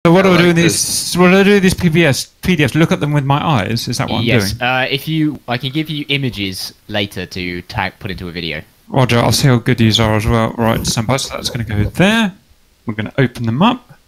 So what do I do with these? What do I do with these PDFs? Look at them with my eyes. Is that what I'm doing? Yes. I can give you images later to put into a video. Roger. I'll see how good these are as well. Right, stand by. So that's going to go there. We're going to open them up.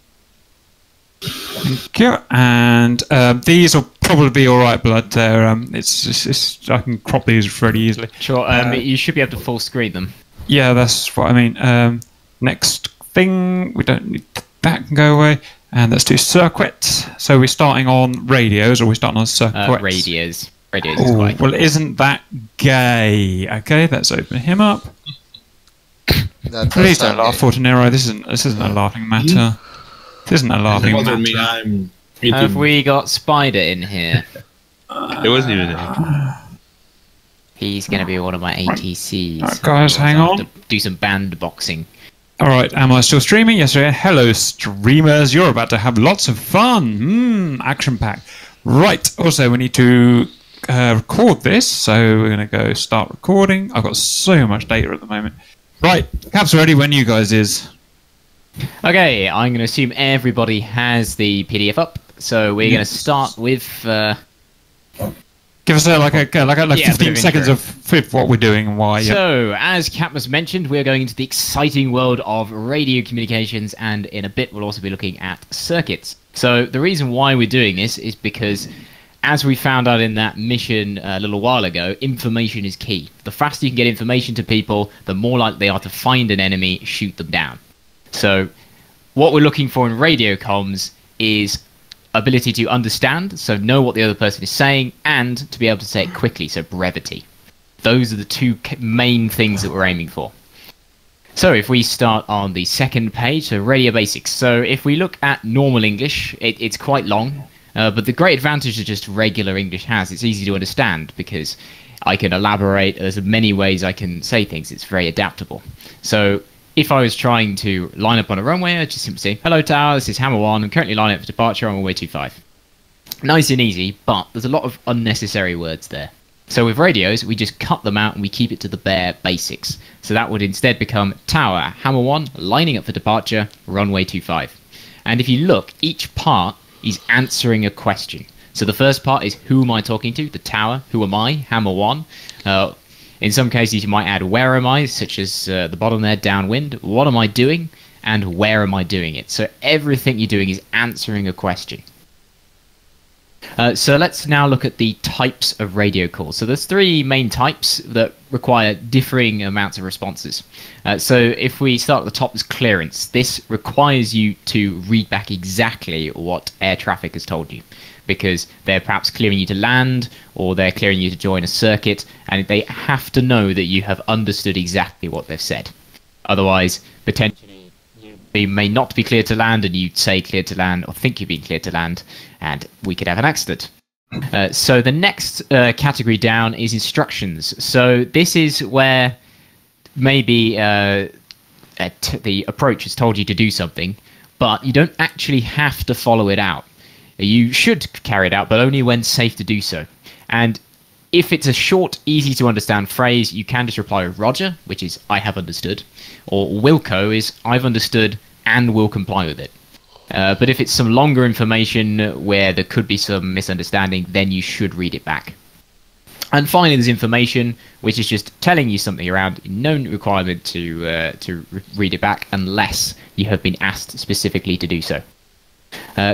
Thank you. And these will probably be all right, but they're I can crop these fairly easily. Sure. You should be able to full screen them. Yeah, that's what I mean. Next thing, we don't need that. Can go away. And let's do circuits. So we're starting on radios, or we're starting on circuits? Radios. Radios is fine. Well, isn't that gay? Okay, let's open him up. Please don't laugh, Fortunero. This isn't a laughing matter. This isn't a laughing matter. Have we got Spider in here? It wasn't even there. He's going to be one of my ATCs. Right, guys, hang on. Do some band boxing. Alright, am I still streaming? Yes, sir. Hello, streamers. You're about to have lots of fun. Action-packed. Right, also, we need to record this, so we're going to go start recording. I've got so much data at the moment. Right, Cap's ready when you guys is. Okay, I'm going to assume everybody has the PDF up, so we're going to start with... Give us like 15 seconds of what we're doing and why. So, as Cap has mentioned, we're going into the exciting world of radio communications, and in a bit we'll also be looking at circuits. So, the reason why we're doing this is because, as we found out in that mission a little while ago, information is key. The faster you can get information to people, the more likely they are to find an enemy, shoot them down. So, what we're looking for in radio comms is ability to understand, so know what the other person is saying, and to be able to say it quickly, so brevity. Those are the two main things that we're aiming for. So if we start on the second page, so radio basics. So if we look at normal English, it's quite long, but the great advantage that just regular English has, it's easy to understand because I can elaborate. There's many ways I can say things. It's very adaptable. So if I was trying to line up on a runway, I'd just simply say, "Hello Tower, this is Hammer 1, I'm currently lining up for departure on runway 25. Nice and easy, but there's a lot of unnecessary words there. So with radios, we just cut them out and we keep it to the bare basics. So that would instead become Tower, Hammer 1, lining up for departure, runway 25. And if you look, each part is answering a question. So the first part is, who am I talking to? The Tower. Who am I? Hammer 1. In some cases, you might add where am I, such as the bottom there, downwind. What am I doing? And where am I doing it? So everything you're doing is answering a question. So let's now look at the types of radio calls. So there's three main types that require differing amounts of responses. So if we start at the top, there's clearance. This requires you to read back exactly what air traffic has told you, because they're perhaps clearing you to land, or they're clearing you to join a circuit, and they have to know that you have understood exactly what they've said. Otherwise, potentially, you may not be cleared to land, and you'd say cleared to land, or think you've been cleared to land, and we could have an accident. So the next category down is instructions. So this is where maybe the approach has told you to do something, but you don't actually have to follow it out. You should carry it out, but only when safe to do so. And if it's a short, easy to understand phrase, you can just reply with Roger, which is I have understood, or Wilco is I've understood and will comply with it. But if it's some longer information where there could be some misunderstanding, then you should read it back. And finally, there's information, which is just telling you something around no requirement to read it back unless you have been asked specifically to do so.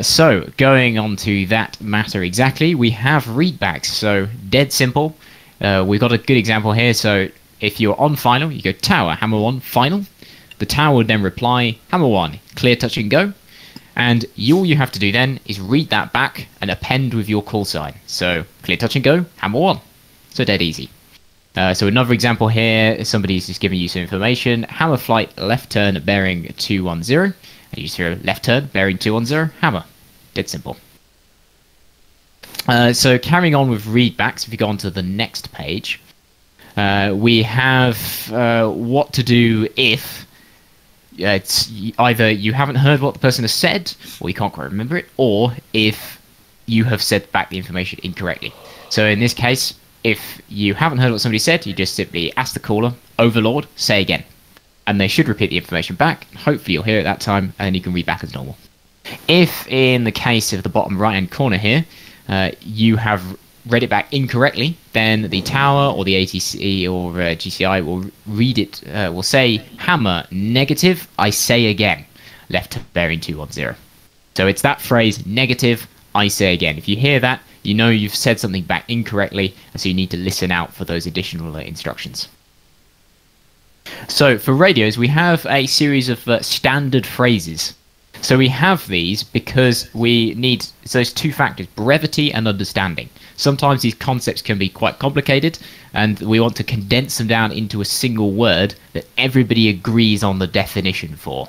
So, going on to that matter exactly, we have readbacks. So, dead simple. We've got a good example here. So, if you're on final, you go Tower, Hammer 1, final. The Tower would then reply, Hammer 1, clear, touch and go. And all you have to do then is read that back and append with your call sign. So, clear, touch and go, Hammer 1. So, dead easy. So, another example here, somebody's just giving you some information. Hammer flight, left turn, bearing 210. And you just hear left turn, bearing 210, hammer. Dead simple. So carrying on with readbacks, if you go on to the next page, we have what to do if it's either you haven't heard what the person has said, or you can't quite remember it, or if you have said back the information incorrectly. So in this case, if you haven't heard what somebody said, you just simply ask the caller, Overlord, say again. And they should repeat the information back. Hopefully you'll hear it that time, and then you can read back as normal. If, in the case of the bottom right-hand corner here, you have read it back incorrectly, then the tower or the ATC or GCI will read it, will say hammer negative, I say again, left bearing 210. So it's that phrase, negative, I say again. If you hear that, you know you've said something back incorrectly, and so you need to listen out for those additional instructions. So for radios, we have a series of standard phrases. So we have these because we need those two factors, brevity and understanding. Sometimes these concepts can be quite complicated, and we want to condense them down into a single word that everybody agrees on the definition for.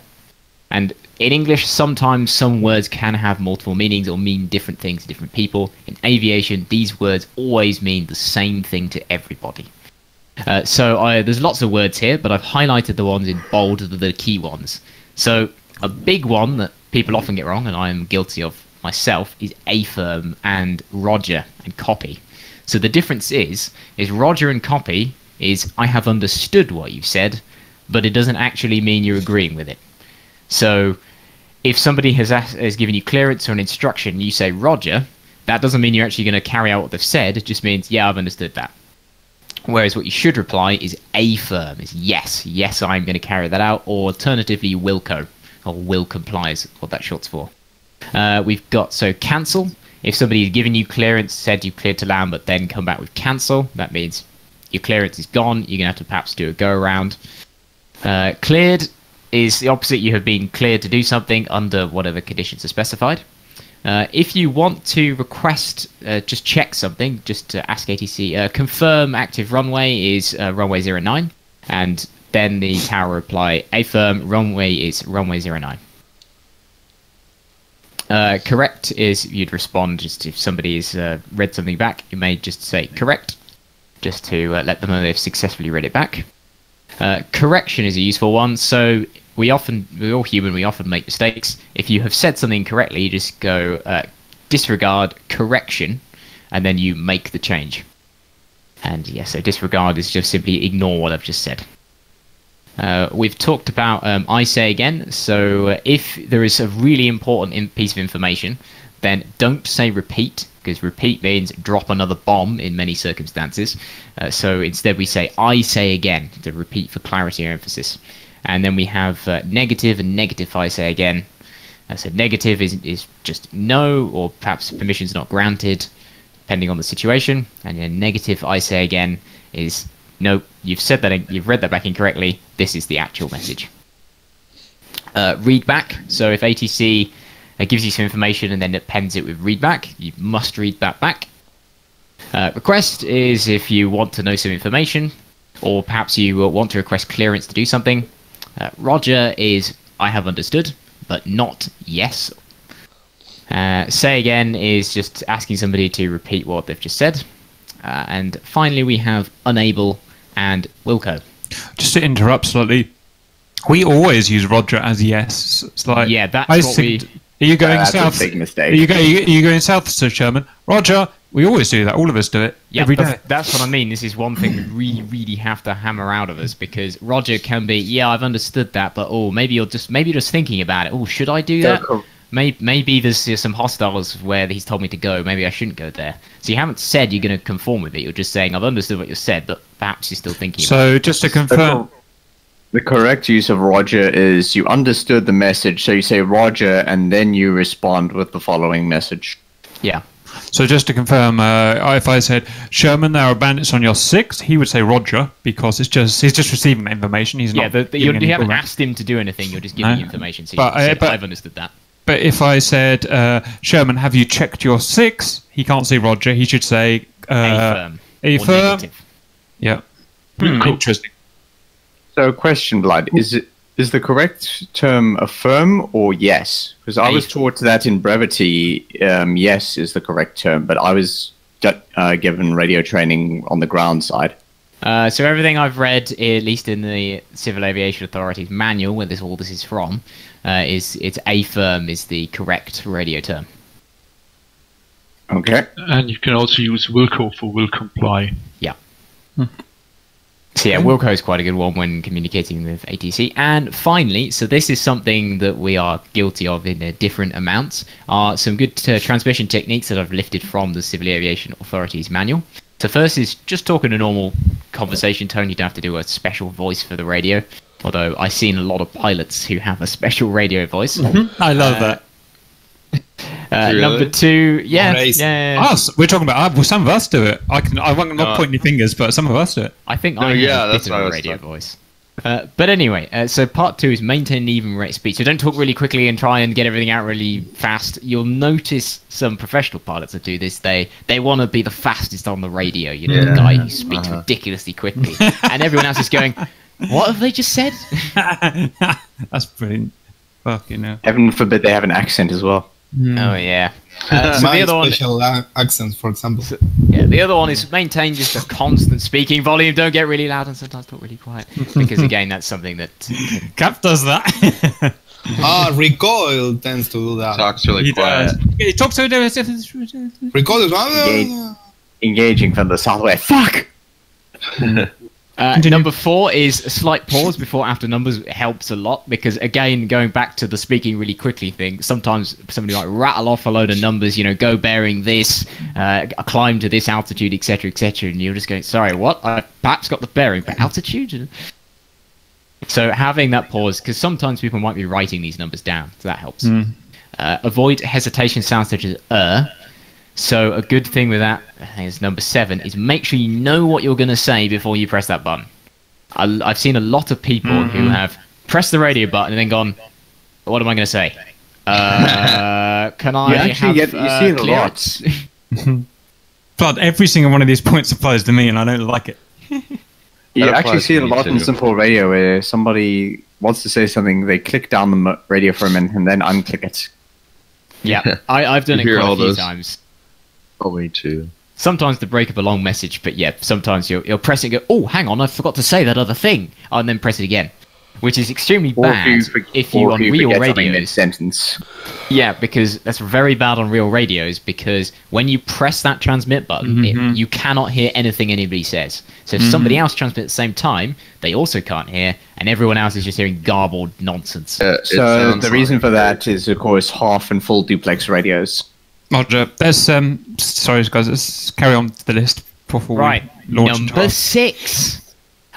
And in English, sometimes some words can have multiple meanings or mean different things to different people. In aviation, these words always mean the same thing to everybody. There's lots of words here, but I've highlighted the ones in bold, the key ones. So a big one that people often get wrong, and I am guilty of myself, is affirm and Roger and copy. So the difference is Roger and copy is I have understood what you've said, but it doesn't actually mean you're agreeing with it. So if somebody has given you clearance or an instruction, you say Roger, that doesn't mean you're actually going to carry out what they've said. It just means, yeah, I've understood that. Whereas what you should reply is affirm, is yes, I'm going to carry that out, or alternatively wilco, or will comply is what that short's for. We've got, so cancel. If somebody has given you clearance, said you cleared to land, but then come back with cancel, that means your clearance is gone, you're going to have to perhaps do a go around. Cleared is the opposite, you have been cleared to do something under whatever conditions are specified. If you want to request, just check something, just to ask ATC, confirm active runway is runway 09, and then the tower reply, affirm runway is runway 09. Correct is you'd respond just if somebody has read something back, you may just say correct, just to let them know they've successfully read it back. Correction is a useful one, so we're all human, we often make mistakes. If you have said something correctly, you just go disregard correction, and then you make the change. And yeah, so disregard is just simply ignore what I've just said. We've talked about I say again, so if there is a really important piece of information, then don't say repeat, because repeat means drop another bomb in many circumstances. So instead we say I say again, to repeat for clarity or emphasis. And then we have negative and negative I say again. So negative is just no, or perhaps permission's not granted, depending on the situation. And then negative I say again is no, you've said that, you've read that back incorrectly, this is the actual message. Read back, so if ATC gives you some information and then appends it with read back, you must read that back. Request is if you want to know some information, or perhaps you want to request clearance to do something. Roger is I have understood, but not yes. Say again is just asking somebody to repeat what they've just said. And finally we have unable and wilco. Just to interrupt slightly, we always use Roger as yes. It's like, yeah, that's what we... Are you going that's south? a big mistake. Are you going south, Sir Sherman? Roger. We always do that. All of us do it every day. That's what I mean. This is one thing we really have to hammer out of us, because Roger can be, yeah, I've understood that, but oh, maybe you're just thinking about it. Oh, should I do that? Maybe there's some hostiles where he's told me to go. Maybe I shouldn't go there. So you haven't said you're going to conform with it. You're just saying I've understood what you said, but perhaps you're still thinking. So just to confirm. The correct use of Roger is you understood the message, so you say Roger, and then you respond with the following message. Yeah. So just to confirm, if I said, Sherman, there are bandits on your 6, he would say Roger, because he's just receiving the information. He's not. Yeah, you haven't asked him to do anything. You're just giving information. So I've understood that. But if I said, Sherman, have you checked your 6? He can't say Roger. He should say affirm. Affirm. Yeah. Cool. Interesting. So, question, Blood, is the correct term affirm or yes? Because I was taught that in brevity, yes is the correct term, but I was given radio training on the ground side. So everything I've read, at least in the Civil Aviation Authority's manual, where all this is from, it's affirm is the correct radio term. Okay. And you can also use wilco for will comply. Yeah. So yeah, Wilco is quite a good one when communicating with ATC. And finally, so this is something that we are guilty of in different amounts, are some good transmission techniques that I've lifted from the Civil Aviation Authority's manual. So first is just talking a normal conversation tone. You don't have to do a special voice for the radio. Although I've seen a lot of pilots who have a special radio voice. I love that. Really? Number 2, yeah. Us, we're talking about well, some of us do it. I won't not point any fingers, but some of us do it. I think No, I have yeah, a that's bit what I of a was radio thinking. voice. But anyway, so part 2 is maintain an even rate of speed. So don't talk really quickly and try and get everything out really fast. You'll notice some professional pilots that do this. They want to be the fastest on the radio. You know, the guy who speaks ridiculously quickly, and everyone else is going, "What have they just said?" That's brilliant. Fucking hell. Heaven forbid they have an accent as well. Oh yeah. So My the other one, special accent, for example. yeah, the other one is maintain just a constant speaking volume. Don't get really loud and sometimes talk really quiet, because again, that's something that Cap does that. Recoil tends to do that. Talks really He quiet. does. He talks to Recoil is Engaging from the southwest. Fuck! Number 4 is a slight pause before after numbers helps a lot, because again, going back to the speaking really quickly thing, sometimes somebody might rattle off a load of numbers, you know, go bearing this, climb to this altitude, etc, and you're just going, sorry, what? I perhaps got the bearing, but altitude? So having that pause, because sometimes people might be writing these numbers down, so that helps. Avoid hesitation sounds such as So a good thing with that, I think it's number 7, is make sure you know what you're going to say before you press that button. I've seen a lot of people who have pressed the radio button and then gone, what am I going to say? Can I actually have you see it a lot. clearance? But every single one of these points applies to me, and I don't like it. You That actually applies see it to a me lot in too. simple radio where somebody wants to say something, they click down the radio for a minute and then unclick it. Yeah, I've done You it hear quite all a few those? times. Oh, me too. Sometimes to break up a long message, but yeah, sometimes you'll press it and go, oh, hang on, I forgot to say that other thing, and then press it again, which is extremely bad if you on real radios. Mid-sentence. Yeah, because that's very bad on real radios, because when you press that transmit button, you cannot hear anything anybody says. So if somebody else transmits at the same time, they also can't hear, and everyone else is just hearing garbled nonsense. It So sounds the reason like- for that is, of course, half and full duplex radios. Roger. There's sorry guys, let's carry on to the list before Right, we launch into number our- 6.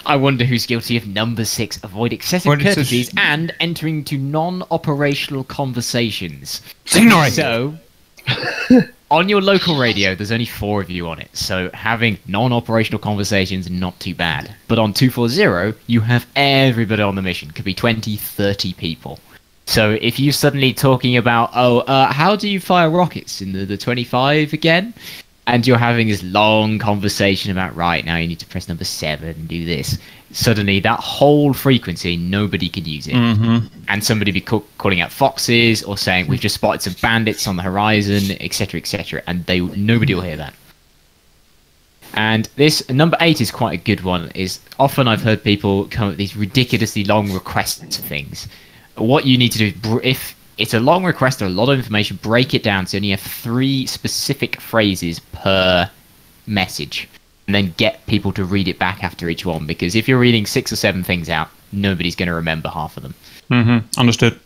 I wonder who's guilty of number 6. Avoid excessive Avoid courtesies and entering into non-operational conversations. Ignorate. So, on your local radio, there's only 4 of you on it, so having non-operational conversations, not too bad. But on 240, you have everybody on the mission. Could be 20, 30 people. So if you're suddenly talking about, how do you fire rockets in the 25 again? And you're having this long conversation about, right, now you need to press number 7 and do this. Suddenly, that whole frequency, nobody could use it. And somebody be calling out foxes or saying, we've just spotted some bandits on the horizon, etc, and nobody will hear that. And this, number 8 is quite a good one, is often I've heard people come up with these ridiculously long requests to things. What you need to do, if it's a long request or a lot of information, break it down so you only have 3 specific phrases per message, and then get people to read it back after each one, because if you're reading 6 or 7 things out, nobody's going to remember half of them. Understood.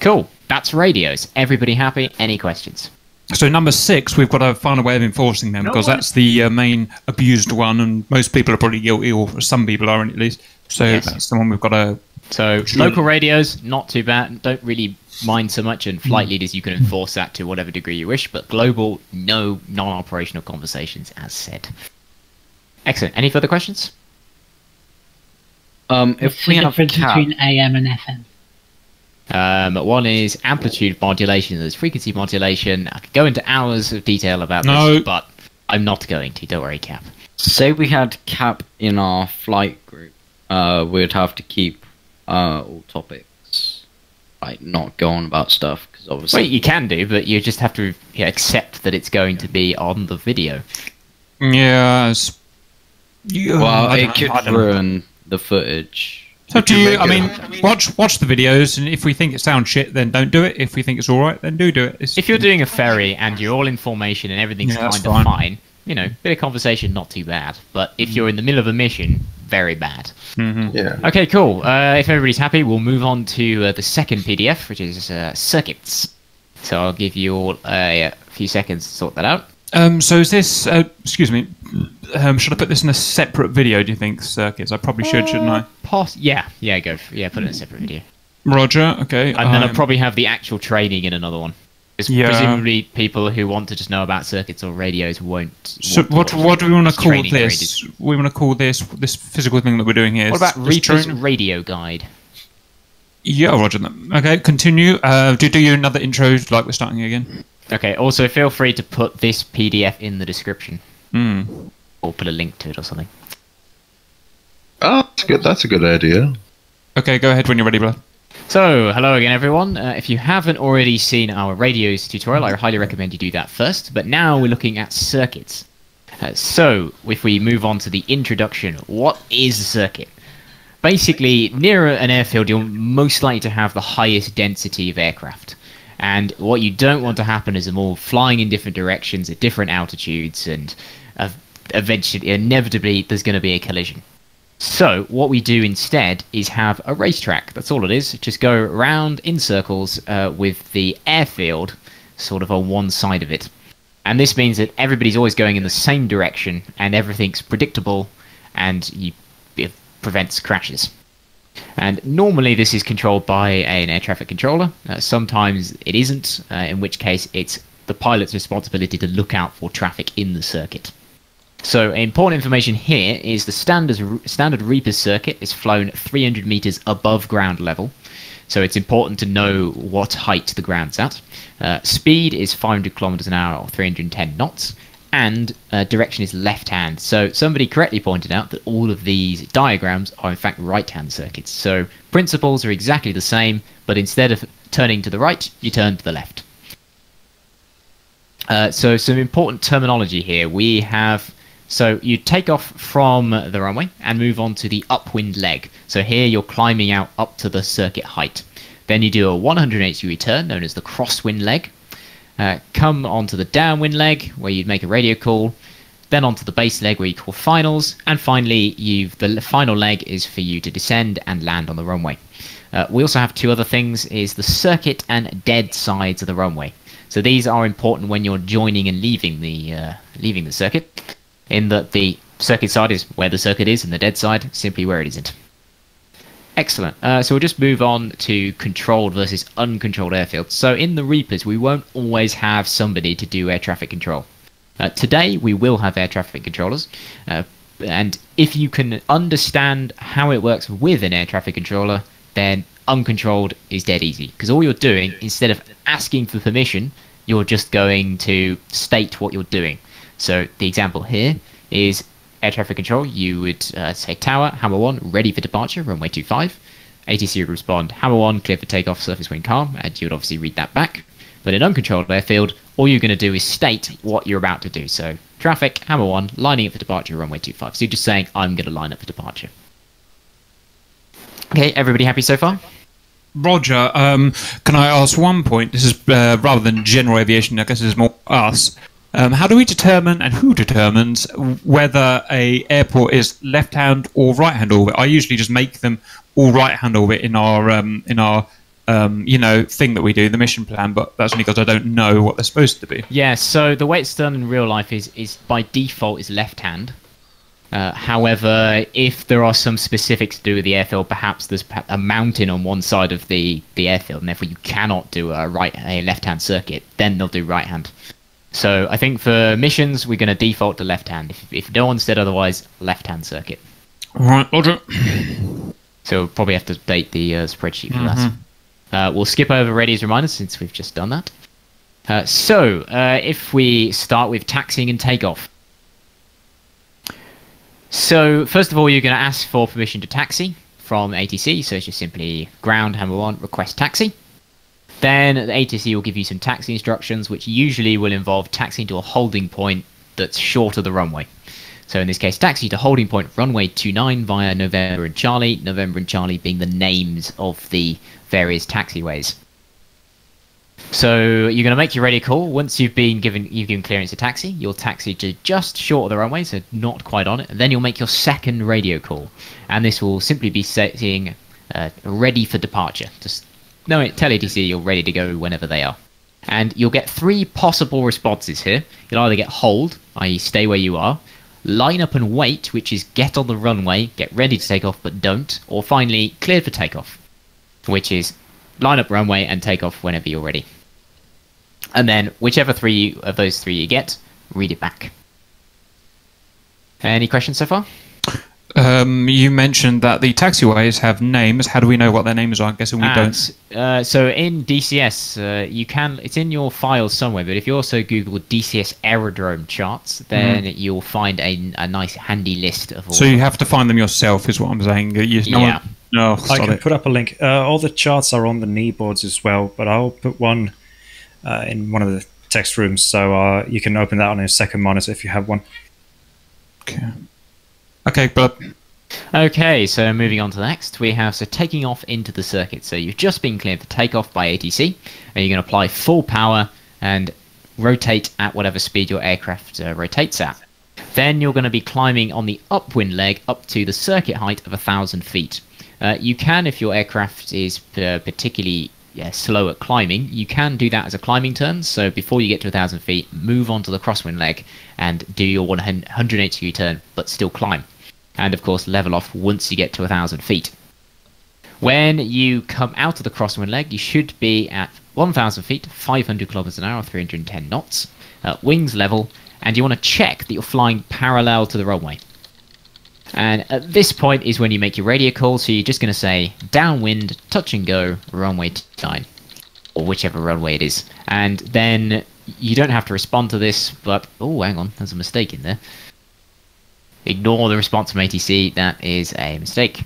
Cool. That's radios. Everybody happy? Any questions? So number 6, we've got to find a way of enforcing them, because that's the main abused one, and most people are probably guilty, or some people are at least. So Yes. that's the one we've got to. So local radios, not too bad. Don't really mind so much, and flight leaders, you can enforce that to whatever degree you wish. But global, no non-operational conversations, as said. Excellent. Any further questions? If What's we the have difference cap, between AM and FM? One is amplitude modulation. There's frequency modulation. I could go into hours of detail about No. this, but I'm not going to. Don't worry, Cap. say we had cap in our flight group, we'd have to keep all topics, like not go on about stuff, because obviously. Well, you can do, but you just have to accept that it's going to be on the video. Yeah. Well, it could I don't know. ruin the footage. It's up to you you. make I it- mean, watch the videos, and if we think it sounds shit, then don't do it. If we think it's all right, then do it. It's, If you're doing a ferry and you're all in formation and everything's Yeah, that's kind of fine. fine, bit of conversation, not too bad. But if you're in the middle of a mission, very bad. Yeah. Okay, cool. If everybody's happy, we'll move on to the second PDF, which is circuits. So I'll give you all a few seconds to sort that out. So is this? Excuse me. Should I put this in a separate video? Do you think circuits? I probably should, shouldn't I? Yeah. Go. Put it in a separate video. Roger. Okay. And then I'll probably have the actual training in another one. Because presumably people who want to just know about circuits or radios won't. So what do we want to call training this? We want to call this physical thing that we're doing here. What about is Reaper's radio guide? Yeah, Roger. Okay, continue. Do you another intro like we're starting again? Okay. Also, feel free to put this PDF in the description, or put a link to it or something. Oh, that's good. That's a good idea. Okay, go ahead when you're ready, bro. So, hello again, everyone. If you haven't already seen our radios tutorial, I highly recommend you do that first. But now we're looking at circuits. So, if we move on to the introduction, what is a circuit? Basically, near an airfield, you're most likely to have the highest density of aircraft. And what you don't want to happen is them all flying in different directions at different altitudes, and eventually, inevitably, there's going to be a collision. So, what we do instead is have a racetrack. That's all it is. Just go around in circles with the airfield sort of on one side of it. And this means that everybody's always going in the same direction, and everything's predictable, and it prevents crashes. And normally this is controlled by an air traffic controller. Sometimes it isn't, in which case it's the pilot's responsibility to look out for traffic in the circuit. So important information here is the standard Reaper circuit is flown 300 meters above ground level. So it's important to know what height the ground's at. Speed is 500 kilometers an hour or 310 knots. And direction is left-hand. So somebody correctly pointed out that all of these diagrams are in fact right-hand circuits. So principles are exactly the same, but instead of turning to the right, you turn to the left. So some important terminology here. So you take off from the runway and move on to the upwind leg. So here you're climbing out up to the circuit height. Then you do a 180-degree turn, known as the crosswind leg. Come onto the downwind leg, where you'd make a radio call, then onto the base leg, where you call finals, and finally, the final leg is for you to descend and land on the runway. We also have two other things, is the circuit and dead sides of the runway. So these are important when you're joining and leaving the circuit, in that the circuit side is where the circuit is, and the dead side, simply where it isn't. Excellent. So we'll just move on to controlled versus uncontrolled airfields. So in the Reapers, we won't always have somebody to do air traffic control. Today, we will have air traffic controllers. And if you can understand how it works with an air traffic controller, then uncontrolled is dead easy. Because all you're doing, instead of asking for permission, you're just going to state what you're doing. So the example here is air traffic control. You would say tower, hammer 1, ready for departure, runway 25. ATC would respond, hammer 1, clear for takeoff, surface wind calm, and you would obviously read that back. But in uncontrolled airfield, all you're going to do is state what you're about to do. So traffic, hammer 1, lining up for departure, runway 25. So you're just saying, I'm going to line up for departure. Okay, everybody happy so far? Roger, can I ask one point? This is rather than general aviation, I guess this is more us. How do we determine, and who determines, whether a airport is left-hand or right-hand orbit? I usually just make them all right-hand orbit in our thing that we do, the mission plan, but that's only because I don't know what they're supposed to be. Yeah, so the way it's done in real life is by default is left-hand. However, if there are some specifics to do with the airfield, perhaps there's a mountain on one side of the airfield, and therefore you cannot do a left-hand circuit, then they'll do right-hand. So I think for missions, we're going to default to left-hand. If no one said otherwise, left-hand circuit. All right, Roger. So we'll probably have to update the spreadsheet for that. We'll skip over radios reminders since we've just done that. So if we start with taxiing and takeoff. So first of all, you're going to ask for permission to taxi from ATC. So it's just simply ground, hammer 1, request taxi. Then the ATC will give you some taxi instructions, which usually will involve taxiing to a holding point that's short of the runway. So in this case, taxi to holding point runway 29 via November and Charlie being the names of the various taxiways. So you're going to make your radio call. Once you've given clearance to taxi, you'll taxi to just short of the runway, so not quite on it. And then you'll make your second radio call, and this will simply be saying ready for departure. Just tell ATC you're ready to go whenever they are. And you'll get 3 possible responses here. You'll either get hold, i.e. stay where you are, line up and wait, which is get on the runway, get ready to take off but don't, or finally cleared for takeoff, which is line up runway and take off whenever you're ready. And then whichever 3 of those 3 you get, read it back. Any questions so far? You mentioned that the taxiways have names. How do we know what their names are? I'm guessing we don't. So in DCS, you can. It's in your files somewhere. But if you also Google DCS aerodrome charts, then you'll find a nice handy list of all. So you have to find them yourself, is what I'm saying. No, I can put up a link. All the charts are on the knee boards as well, but I'll put one in one of the text rooms, so you can open that on a second monitor if you have one. Okay, but... Okay, so moving on to the next, we have taking off into the circuit. So you've just been cleared for takeoff by ATC, and you're going to apply full power and rotate at whatever speed your aircraft rotates at. Then you're going to be climbing on the upwind leg up to the circuit height of 1,000 feet. You can, if your aircraft is particularly slow at climbing, you can do that as a climbing turn. So before you get to 1,000 feet, move onto the crosswind leg and do your 180 degree turn, but still climb. And of course, level off once you get to 1,000 feet. When you come out of the crosswind leg, you should be at 1,000 feet, 500 kilometers an hour, 310 knots, wings level, and you want to check that you're flying parallel to the runway. And at this point is when you make your radio call, so you're just going to say downwind, touch and go, runway 9, or whichever runway it is. And then you don't have to respond to this, but, oh, hang on, there's a mistake in there. Ignore the response from ATC, that is a mistake.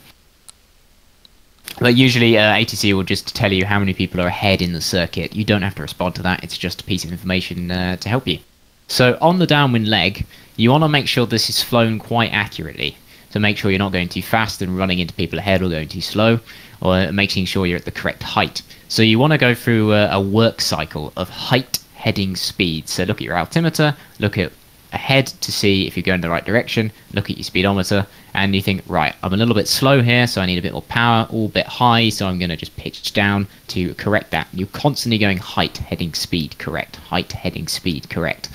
But usually ATC will just tell you how many people are ahead in the circuit. You don't have to respond to that, it's just a piece of information to help you. So on the downwind leg, you want to make sure this is flown quite accurately. So make sure you're not going too fast and running into people ahead or going too slow, or making sure you're at the correct height. So you want to go through a work cycle of height, heading, speed. So look at your altimeter, look at ahead to see if you're going the right direction, look at your speedometer, and you think, right, I'm a little bit slow here, so I need a bit more power, or a bit high, so I'm going to just pitch down to correct that. You're constantly going height, heading, speed, correct, height, heading, speed, correct.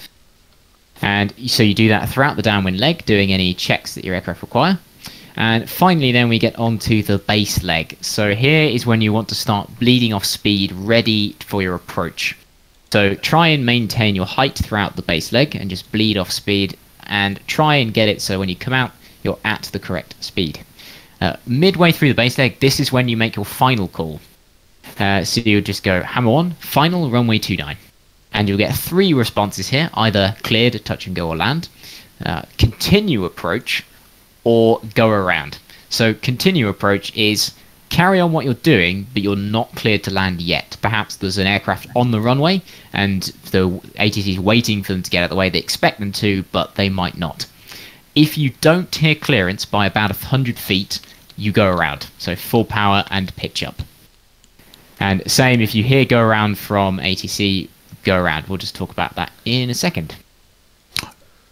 And so you do that throughout the downwind leg, doing any checks that your aircraft require. And finally then we get onto the base leg. So here is when you want to start bleeding off speed, ready for your approach. So try and maintain your height throughout the base leg and just bleed off speed, and try and get it so when you come out you're at the correct speed. Midway through the base leg, this is when you make your final call. So you'll just go hammer on, final runway 29. And you'll get 3 responses here, either cleared, touch and go or land, continue approach, or go around. So continue approach is carry on what you're doing, but you're not cleared to land yet. Perhaps there's an aircraft on the runway, and the ATC is waiting for them to get out of the way. They expect them to, but they might not. If you don't hear clearance by about 100 feet, you go around. So full power and pitch up. And same if you hear go around from ATC, go around. We'll just talk about that in a second.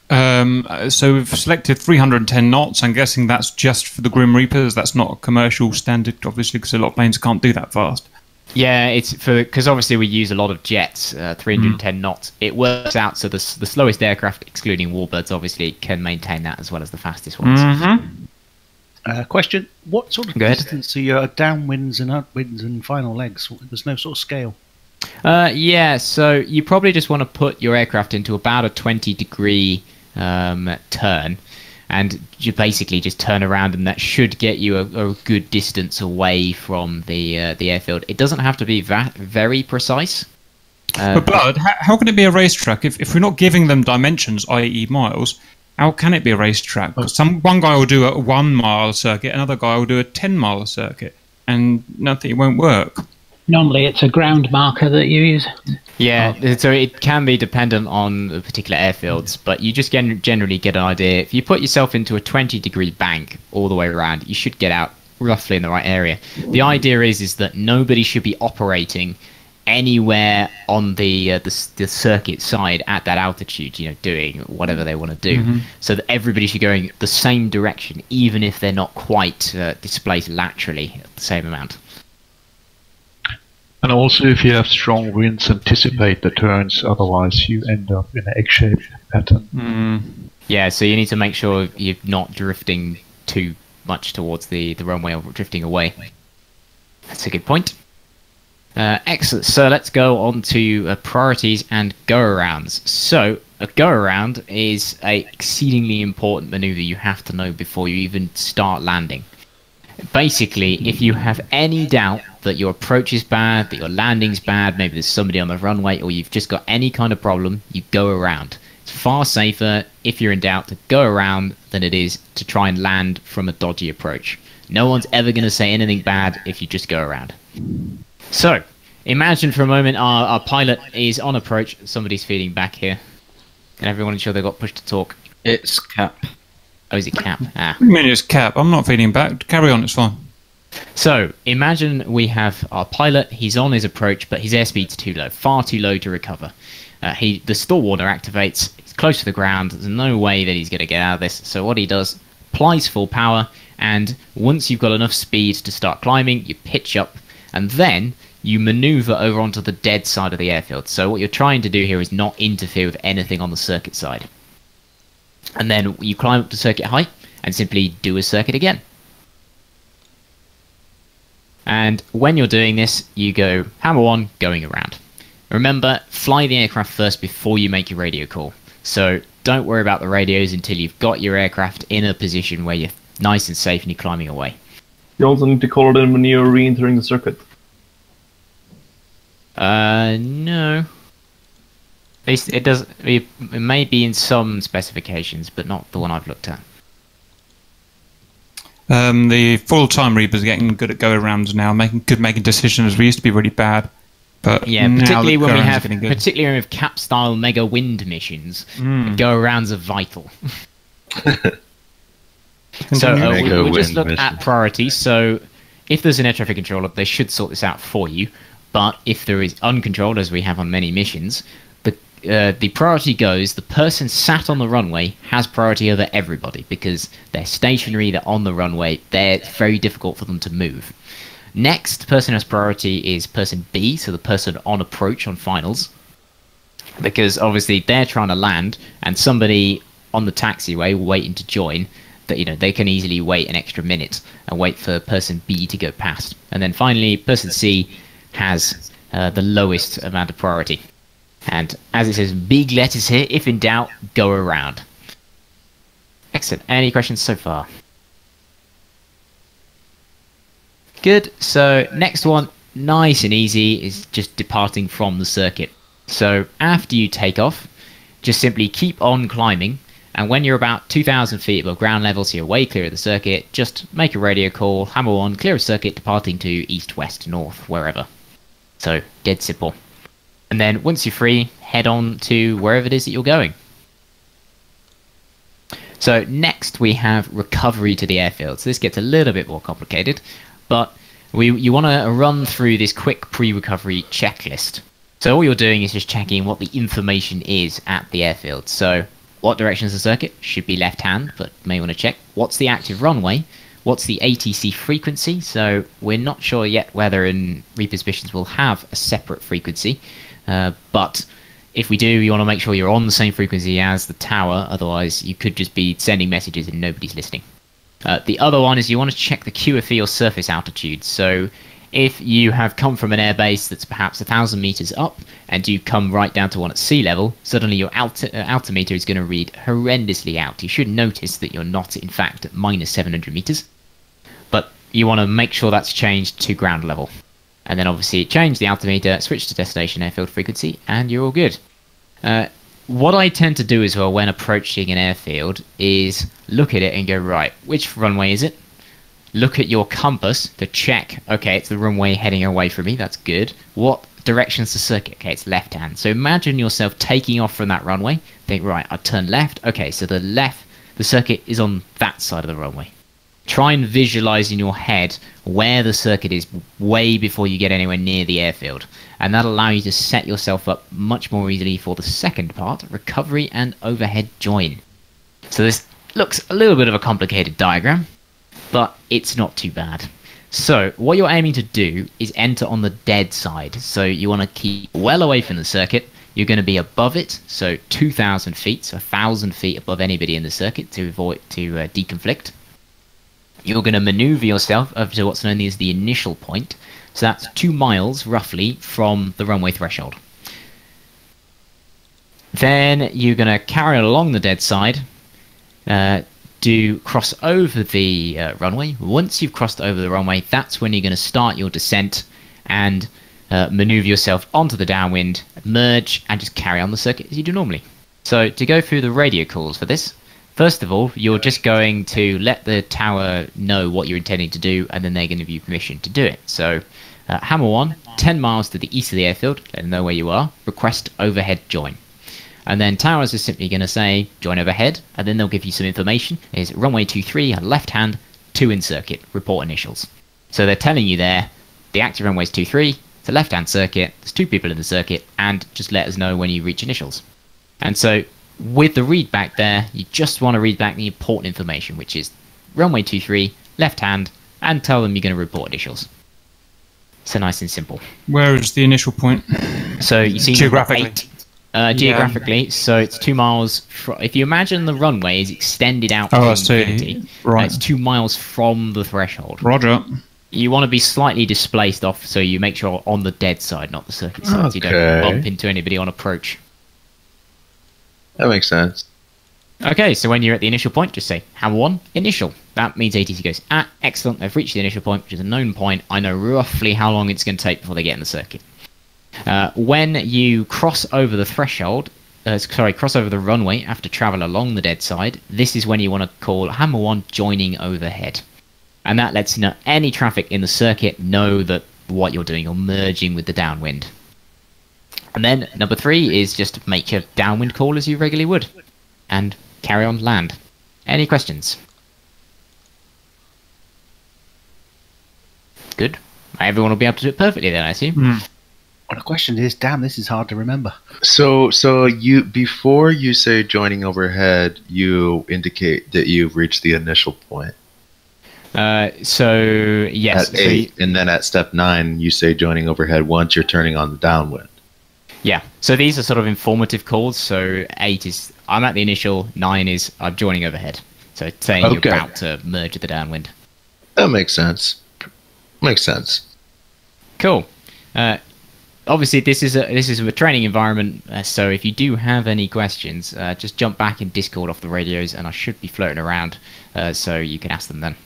So we've selected 310 knots. I'm guessing that's just for the Grim Reapers. That's not a commercial standard, obviously, because a lot of planes can't do that fast. Yeah, it's because obviously we use a lot of jets, 310 knots. It works out so the slowest aircraft, excluding warbirds, obviously, can maintain that as well as the fastest ones. Question: what sort of distance are your downwinds and upwinds and final legs? There's no sort of scale. Yeah, so you probably just want to put your aircraft into about a 20-degree turn, and you basically just turn around, and that should get you a good distance away from the airfield. It doesn't have to be very precise. But Blood, how can it be a racetrack if we're not giving them dimensions, i.e. miles? How can it be a racetrack? One guy will do a 1-mile circuit, another guy will do a 10-mile circuit, and nothing, it won't work. Normally it's a ground marker that you use. Yeah, so it can be dependent on the particular airfields, but you just generally get an idea. If you put yourself into a 20-degree bank all the way around, you should get out roughly in the right area. The idea is that nobody should be operating anywhere on the circuit side at that altitude, doing whatever they want to do, so that everybody should go in the same direction, even if they're not quite displaced laterally at the same amount. And also, if you have strong winds, anticipate the turns, otherwise you end up in an egg-shaped pattern. Yeah, so you need to make sure you're not drifting too much towards the runway or drifting away. That's a good point. Excellent. So let's go on to priorities and go-arounds. So a go-around is a exceedingly important maneuver you have to know before you even start landing. Basically, if you have any doubt that your approach is bad, that your landing's bad, maybe there's somebody on the runway, or you've just got any kind of problem, you go around. It's far safer, if you're in doubt, to go around than it is to try and land from a dodgy approach. No one's ever going to say anything bad if you just go around. So, imagine for a moment our pilot is on approach. Somebody's feeding back here. Can everyone ensure they got push to talk? It's Cap. Oh, is it Cap? Ah. What do you mean it's Cap? I'm not feeding back. Carry on, it's fine. So, imagine we have our pilot. He's on his approach, but his airspeed's too low. Far too low to recover. The stall warner activates. He's close to the ground. There's no way that he's going to get out of this. So what he does, applies full power, and once you've got enough speed to start climbing, you pitch up, and then you maneuver over onto the dead side of the airfield. So what you're trying to do here is not interfere with anything on the circuit side. And then you climb up to circuit height and simply do a circuit again. And when you're doing this, you go hammer 1, going around. Remember, fly the aircraft first before you make your radio call. So don't worry about the radios until you've got your aircraft in a position where you're nice and safe and you're climbing away. You also need to call it in when you're re-entering the circuit. No. It does. It may be in some specifications, but not the one I've looked at. The full-time Reapers are getting good at go-arounds now, making decisions. We used to be really bad, but yeah, now particularly the when we go-arounds have are getting good. particularly with cap-style mega wind missions, go-arounds are vital. So we'll just look at priorities. So if there's an air traffic controller, they should sort this out for you. But if there is uncontrolled, as we have on many missions, the priority goes, the person sat on the runway has priority over everybody because they're stationary, they're on the runway, it's very difficult for them to move. Next person has priority is person B, so the person on approach on finals, because obviously they're trying to land and somebody on the taxiway waiting to join, that they can easily wait an extra minute and wait for person B to go past. And then finally person C has the lowest amount of priority. And as it says big letters here, if in doubt, go around. Excellent. Any questions so far? Good. So next one, nice and easy, is just departing from the circuit. So after you take off, just simply keep on climbing. And when you're about 2,000 feet above ground level, so you're way clear of the circuit, just make a radio call, hammer 1, clear of circuit, departing to east, west, north, wherever. So, dead simple. And then once you're free, head on to wherever it is that you're going. So next we have recovery to the airfield. So this gets a little bit more complicated, but you want to run through this quick pre-recovery checklist. So all you're doing is just checking what the information is at the airfield. So what direction is the circuit? Should be left hand, but may want to check. What's the active runway? What's the ATC frequency? So we're not sure yet whether in Reaper's missions we'll have a separate frequency. But if we do, you want to make sure you're on the same frequency as the tower, otherwise you could just be sending messages and nobody's listening. The other one is you want to check the QFE or surface altitude. So if you have come from an airbase that's perhaps 1,000 meters up and you come right down to one at sea level, suddenly your altimeter is going to read horrendously out. You should notice that you're not in fact at minus 700 meters, but you want to make sure that's changed to ground level. And then obviously change the altimeter, switch to destination airfield frequency, and you're all good. What I tend to do as well when approaching an airfield is look at it and go, right, which runway is it? Look at your compass to check, okay, it's the runway heading away from me, that's good. What direction's the circuit? Okay, it's left hand. So imagine yourself taking off from that runway, think, right, I turn left, okay, so the circuit is on that side of the runway. try and visualize in your head where the circuit is way before you get anywhere near the airfield. And that'll allow you to set yourself up much more easily for the second part, recovery and overhead join. So this looks a little bit of a complicated diagram, but it's not too bad. So what you're aiming to do is enter on the dead side. So you want to keep well away from the circuit. You're going to be above it, so 2,000 feet, so 1,000 feet above anybody in the circuit to avoid deconflict. You're going to maneuver yourself up to what's known as the initial point. So that's 2 miles, roughly, from the runway threshold. Then you're going to carry along the dead side, to cross over the runway. Once you've crossed over the runway, that's when you're going to start your descent and maneuver yourself onto the downwind, merge, and just carry on the circuit as you do normally. So to go through the radio calls for this, first of all, you're just going to let the tower know what you're intending to do, and then they're going to give you permission to do it. So Hammer 1, 10 miles to the east of the airfield, let them know where you are, request overhead join. And then towers are simply going to say join overhead, and then they'll give you some information. Is runway 23, left hand, 2 in circuit, report initials. So they're telling you there, the active runway is 23, it's a left hand circuit, there's 2 people in the circuit, and just let us know when you reach initials. And so with the read back there, you just want to read back the important information, which is runway 23, left hand, and tell them you're going to report initials. So nice and simple. Where is the initial point? So you see geographically. Geographically, so it's 2 miles. If you imagine the runway is extended out to infinity, right. It's 2 miles from the threshold. Roger. You want to be slightly displaced off, so you make sure on the dead side, not the circuit side, so you don't bump into anybody on approach. That makes sense. Okay, so when you're at the initial point, just say Hammer 1, initial. That means ATC goes, excellent, they've reached the initial point, which is a known point. I know roughly how long it's going to take before they get in the circuit. When you cross over the threshold, cross over the runway after travel along the dead side, this is when you want to call Hammer 1 joining overhead. And that lets any traffic in the circuit know that what you're doing, you're merging with the downwind. And then number 3 is just make your downwind call as you regularly would, and carry on land. Any questions? Good. Everyone will be able to do it perfectly then, I assume. Well, the question is, damn, this is hard to remember. So you before you say joining overhead, you indicate that you've reached the initial point. So yes. At 8, and then at step 9, you say joining overhead once you're turning on the downwind. Yeah. So these are sort of informative calls. So 8 is I'm at the initial, 9 is I'm joining overhead. So it's saying you're about to merge with the downwind. That makes sense. Makes sense. Cool. Obviously, this is a training environment, so if you do have any questions, just jump back in Discord off the radios, and I should be floating around, so you can ask them then.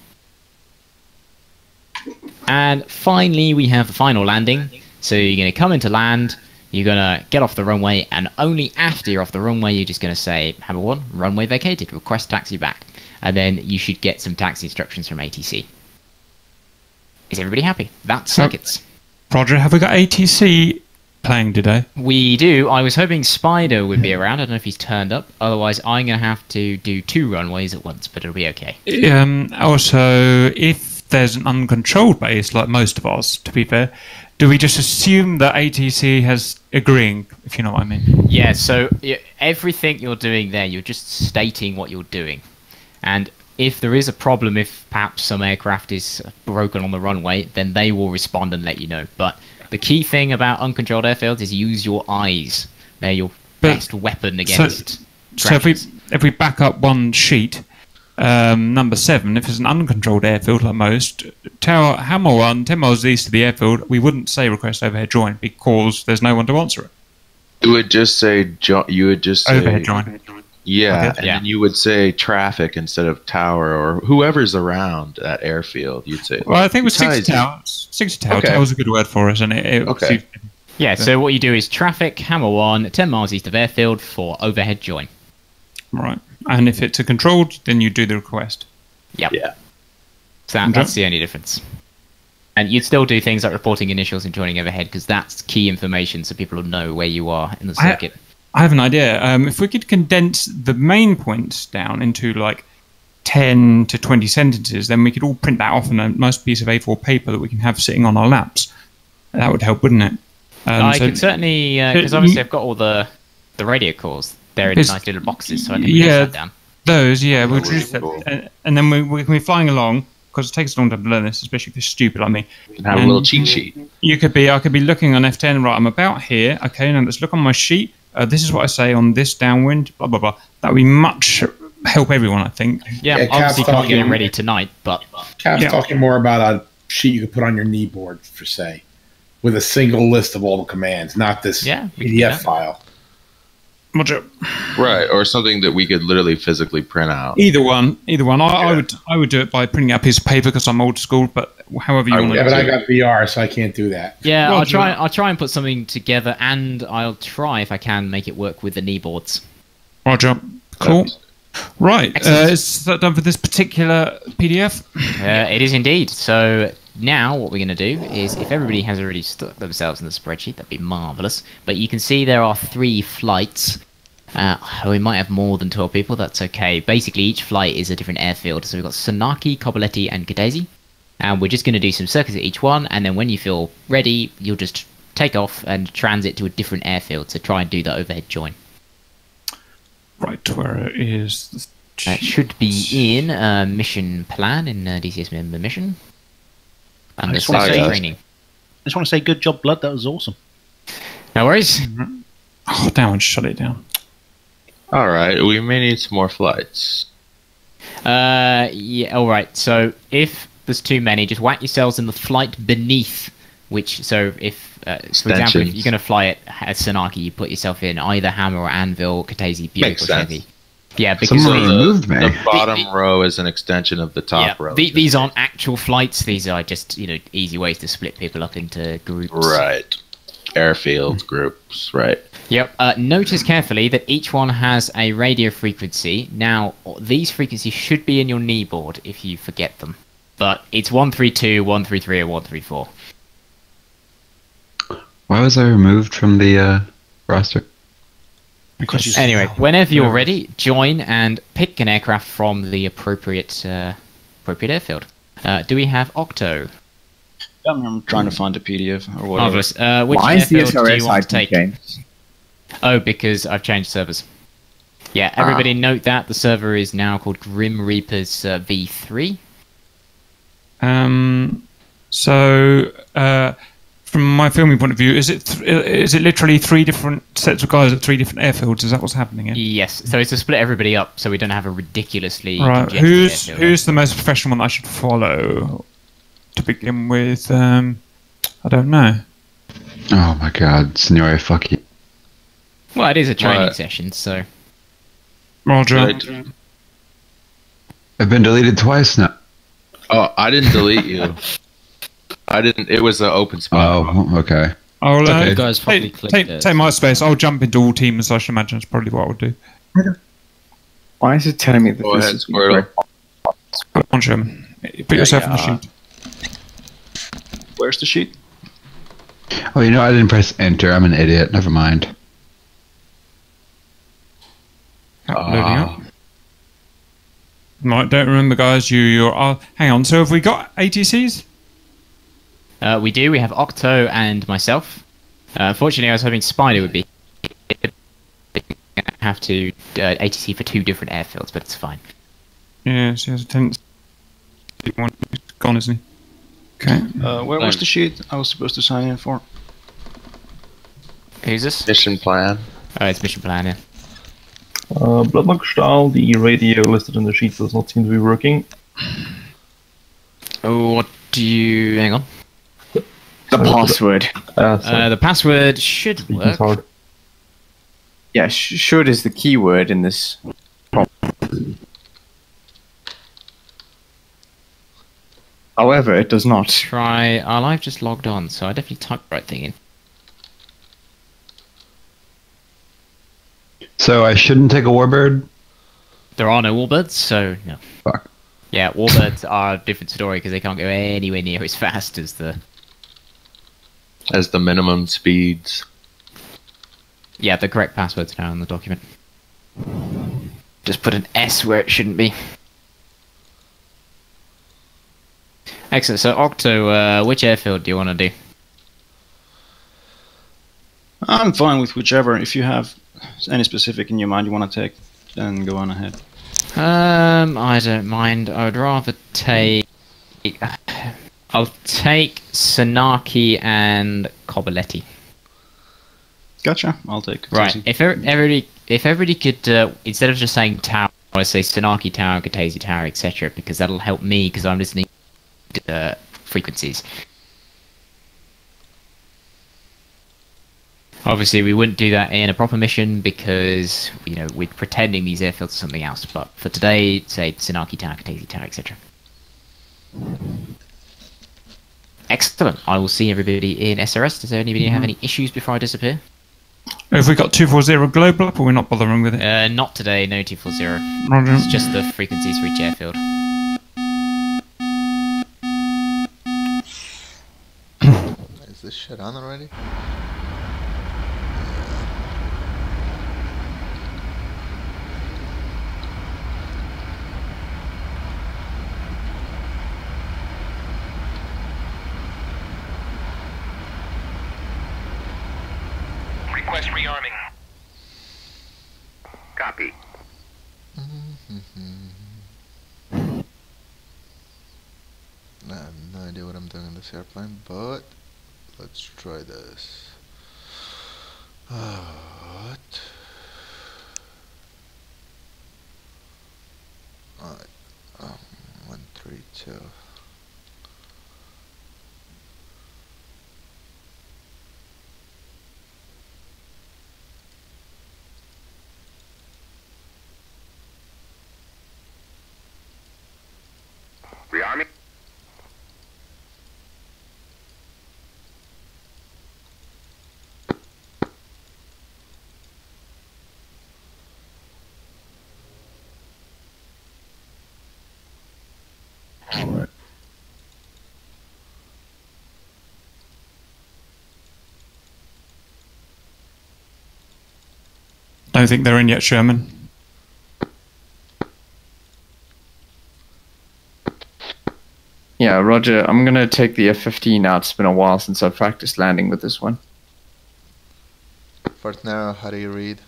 And finally, we have the final landing. So you're going to come into land, you're going to get off the runway, and only after you're off the runway, you're just going to say, Hammer 1, runway vacated, request taxi back. And then you should get some taxi instructions from ATC. Is everybody happy? That's circuits. Roger, have we got ATC playing today? We do. I was hoping Spider would be around. I don't know if he's turned up. Otherwise, I'm going to have to do 2 runways at once, but it'll be okay. Also, if there's an uncontrolled base, like most of ours, to be fair, do we just assume that ATC has agreeing, if you know what I mean? Yeah, so everything you're doing there, you're just stating what you're doing. And if there is a problem, if perhaps some aircraft is broken on the runway, then they will respond and let you know. But the key thing about uncontrolled airfields is use your eyes. They're your best weapon against crashes. So if we back up one sheet, number 7, if it's an uncontrolled airfield like most, Tower Hammer 1, 10 miles east of the airfield, we wouldn't say request overhead join because there's no one to answer it. You would just say overhead join. Yeah, Okay. and then you would say traffic instead of tower, or whoever's around that airfield. You'd say. Well, I think it was 60 towers. 60 towers. Okay. Tower's a good word for us, and it Okay. Yeah, so what you do is traffic, Hammer 1, 10 miles east of airfield for overhead join. Right. And if it's a controlled, then you do the request. Yep. Yeah. So that's the only difference. And you'd still do things like reporting initials and joining overhead, because that's key information so people will know where you are in the circuit. I have an idea. If we could condense the main points down into like 10 to 20 sentences, then we could all print that off on a nice piece of A4 paper that we can have sitting on our laps. That would help, wouldn't it? I could certainly, because obviously I've got all the radio calls. They're in nice little boxes, so I can reduce that down. Those, yeah, we'll reduce that. And then we can be flying along, because it takes a long time to learn this, especially if you're stupid like me. You can have a little cheat sheet. I could be looking on F10, right, I'm about here, okay, now let's look on my sheet. This is what I say on this downwind, blah, blah, blah. That would be much help everyone, I think. Yeah, obviously can't get it ready tonight, but... Cap's talking more about a sheet you could put on your knee board, for say, with a single list of all the commands, not this PDF file. Right, or something that we could literally physically print out. Either one. I would do it by printing out a piece of paper because I'm old school, but however you want to do it. Yeah, but I got VR, so I can't do that. Yeah, I'll try and put something together, and I'll try, if I can, make it work with the knee boards. Roger. Cool. Right. Is that done for this particular PDF? It is indeed. So now what we're going to do is, if everybody has already stuck themselves in the spreadsheet, that'd be marvellous. But you can see there are 3 flights. We might have more than 12 people, that's okay. Basically, each flight is a different airfield. So we've got Sanaki, Koboleti, and Kataisi. And we're just going to do some circuits at each one, and then when you feel ready, you'll just take off and transit to a different airfield to try and do the overhead join. Right, where is... That should be in mission plan, in DCS member mission. And I just want to say good job, Blood, that was awesome. No worries. Oh, damn, I just shut it down. Alright, we may need some more flights. Yeah, alright, so if there's too many, just whack yourselves in the flight beneath, which, so if, for example, if you're going to fly it as Sanaki, you put yourself in either Hammer or Anvil, Kataisi, Buick, or Chevy. Yeah, because the bottom row is an extension of the top row. These aren't actual flights, these are just, easy ways to split people up into groups. Right. Airfield groups, right. Yep. Notice carefully that each one has a radio frequency. Now, these frequencies should be in your knee board if you forget them. But it's 132, 133, or 134. Why was I removed from the roster? Anyway, whenever you're ready, join and pick an aircraft from the appropriate airfield. Do we have Octo? I'm trying to find a PDF or whatever. Marvelous. Which airfield do you want to take? Oh, because I've changed servers. Yeah, everybody note that the server is now called Grim Reapers V3. From my filming point of view, is it literally 3 different sets of guys at 3 different airfields? Is that what's happening here? Yes. So it's to split everybody up, so we don't have a ridiculously right. Who's the most professional one that I should follow to begin with? I don't know. Oh my God, Signore, fuck you. Well, it is a training session, so. Roger. I've been deleted twice now. Oh, I didn't delete you. I didn't. It was an open spot. Oh, okay. I'll you guys probably take my space. I'll jump into all teams. I should imagine that's probably what I would do. Why is it telling me that Go ahead, Squirtle. Come on, Jim. Put yourself in the sheet. Where's the sheet? Oh, I didn't press enter. I'm an idiot. Never mind. Loading up. Right, don't remember, guys. You're. Hang on. So have we got ATCs? We do. We have Octo and myself. Unfortunately, I was hoping Spider would be. Have to ATC for 2 different airfields, but it's fine. Yeah, she has a tendency. One gone, isn't he? Okay. Where was the sheet I was supposed to sign in for? Who's this? Mission plan. Oh, it's mission plan, yeah. Bloodlock Stahl, the radio listed in the sheet does not seem to be working. Oh, what do you... Hang on. The password. The password should work. Hard. Yeah, should is the keyword in this. However, it does not. Try... I've just logged on, so I definitely typed the right thing in. So I shouldn't take a warbird? There are no warbirds, so no. Fuck. Yeah, warbirds are a different story because they can't go anywhere near as fast as the... As the minimum speeds. Yeah, the correct password's now in the document. Just put an S where it shouldn't be. Excellent. So, Octo, which airfield do you want to do? I'm fine with whichever. If you have any specific in your mind you want to take, then go on ahead. I don't mind. I would rather take. I'll take Sanaki and Coboletti. Gotcha. I'll take. Right. If everybody could, instead of just saying tower, I say Sanaki Tower, Katesi Tower, etc., because that'll help me because I'm listening to frequencies. Obviously, we wouldn't do that in a proper mission because, you know, we're pretending these airfields are something else. But for today, say Sanaki Tower, Katesi Tower, etc. Excellent. I will see everybody in SRS. Does anybody have any issues before I disappear? Have we got 240 global up, or we're not bothering with it? Not today, no 240. Roger. It's just the frequencies for each airfield. Is this shit on already? Request rearming. Copy. I have no idea what I'm doing in this airplane, but let's try this. What? Alright, 132. Rearming. Alright. Don't think they're in yet, Sherman. Yeah, Roger. I'm gonna take the F-15 out. It's been a while since I've practiced landing with this one. Fort Narrow, how do you read?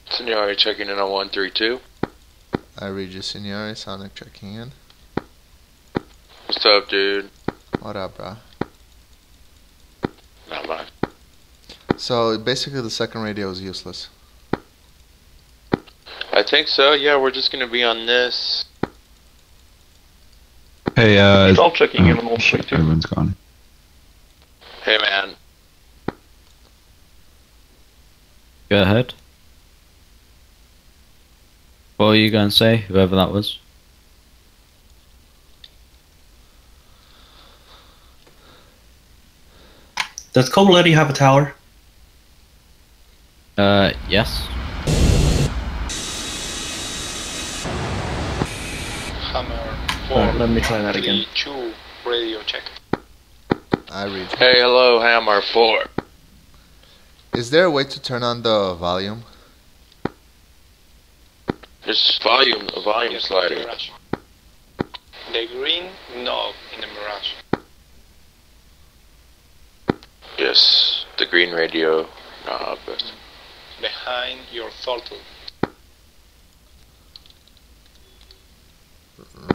Signore checking in on 132. I read you, Signore. Sonic checking in. What's up, dude? What up, bro? Not much. So basically, the second radio is useless. I think so. Yeah, we're just gonna be on this. Hey, It's all checking in on all shit, everyone's gone. Hey, man. Go ahead. What were you going to say, whoever that was? Does Coboletti have a tower? Yes. Hammer 4. Alright, let me try that again. 2 radio check. I read. Hey, hello, Hammer 4. Is there a way to turn on the volume? There's a volume slider. The green knob in the Mirage. Yes, the green radio knob. Behind your throttle.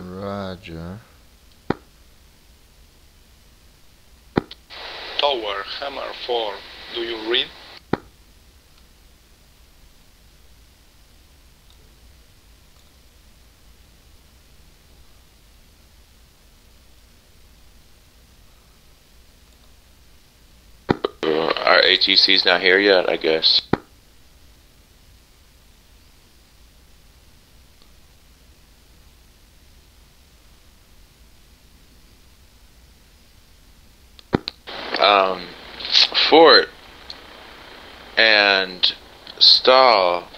Roger. Tower, Hammer 4. Do you read? Our ATC's not here yet, I guess. And Stahl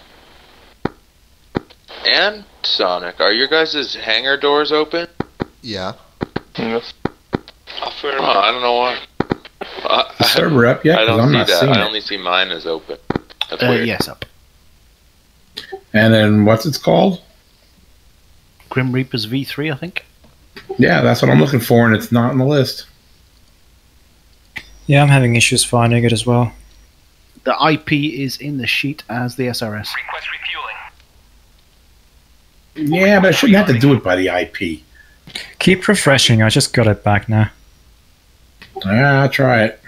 and Sonic, are your guys' hangar doors open? Yeah. Yes. Oh, I don't know why. The server up yet? I 'Cause don't I'm see not that. seeing I it. only see mine as open. That's weird. Yes, up. And then what's it called? Grim Reapers V3, I think. Yeah, that's what I'm looking for, and it's not on the list. Yeah, I'm having issues finding it as well. The IP is in the sheet as the SRS. Yeah, but I shouldn't have to do it by the IP. Keep refreshing. I just got it back now. Yeah, I'll try it.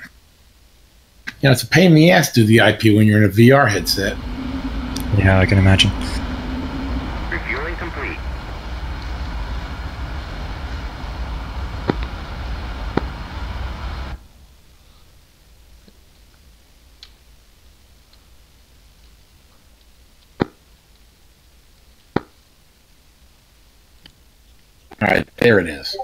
You know, it's a pain in the ass to do the IP when you're in a VR headset. Yeah, I can imagine. Refueling complete. All right, there it is.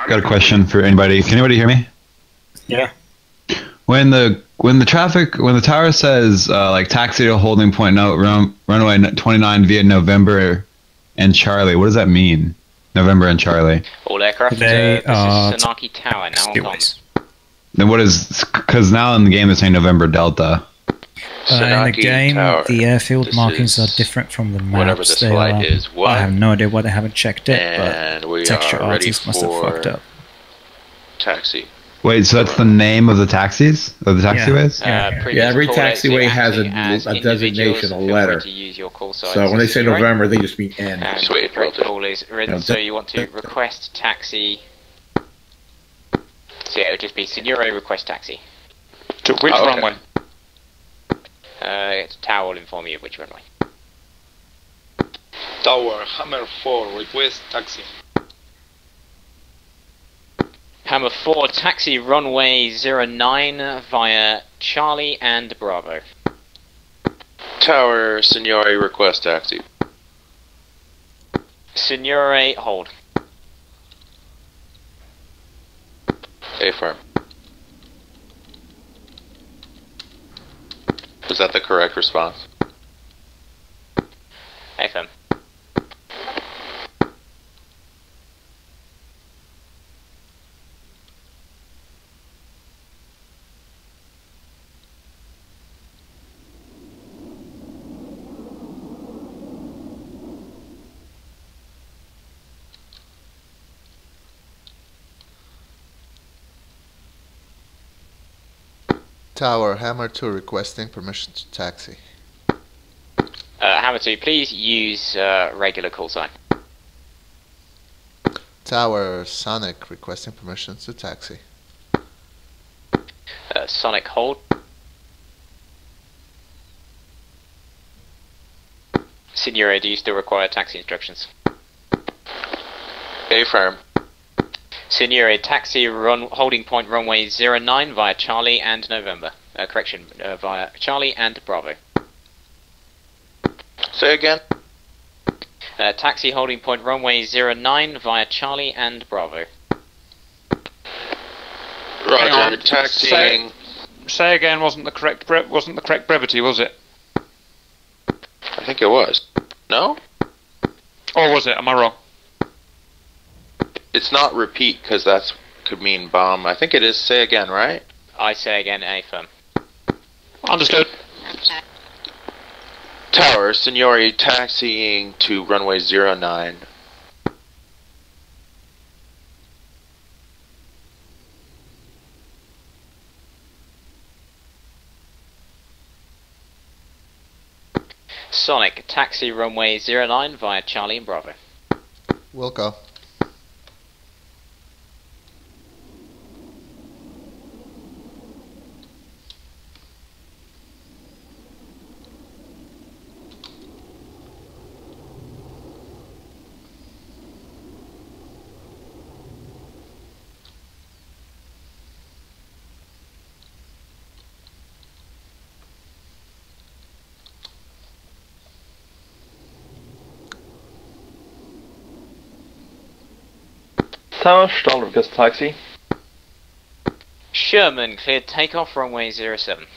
Got a question for anybody. Can anybody hear me? Yeah. When the tower says like taxi to holding point no runway 29 via November and Charlie, what does that mean? November and Charlie. All aircraft. They This are is Sanaki Tower now on comms. Then what is? Because now in the game they're saying November Delta. In the Sanaki game, Tower. the airfield This markings are is different from the maps. whatever this They flight are, is. I have no idea why they haven't checked it, And but we texture are ready artists must have for fucked up. taxi. Wait, so that's the name of the taxis? Of the taxiways? Yeah, every taxiway has a designation, a letter. So when they say November, they just mean N. Sweet. Call is written, so you want to request taxi. So yeah, it would just be Signore request taxi. To which runway? Tower will inform you of which runway. Tower, Hammer 4, request taxi. Hammer 4, taxi runway 09 via Charlie and Bravo. Tower, Signore, request taxi. Signore, hold. A-firm. Was that the correct response? FM. Tower, Hammer 2 requesting permission to taxi. Hammer 2, please use regular call sign. Tower, Sonic requesting permission to taxi. Sonic, hold. Signore, do you still require taxi instructions? A-firm. Signore, taxi holding point runway 09 via Charlie and November. Via Charlie and Bravo. Say again. Taxi holding point runway 09 via Charlie and Bravo. Roger, taxiing. Say again. Wasn't the correct brevity, was it? I think it was. No? Or was it? Am I wrong? It's not repeat because that could mean bomb. I think it is say again, right? I say again, A-firm. Understood. Tower, Signore, taxiing to runway 09. Sonic, taxi runway 09 via Charlie and Bravo. We'll go. Tower, stall, request taxi. Sherman, cleared takeoff, runway 07.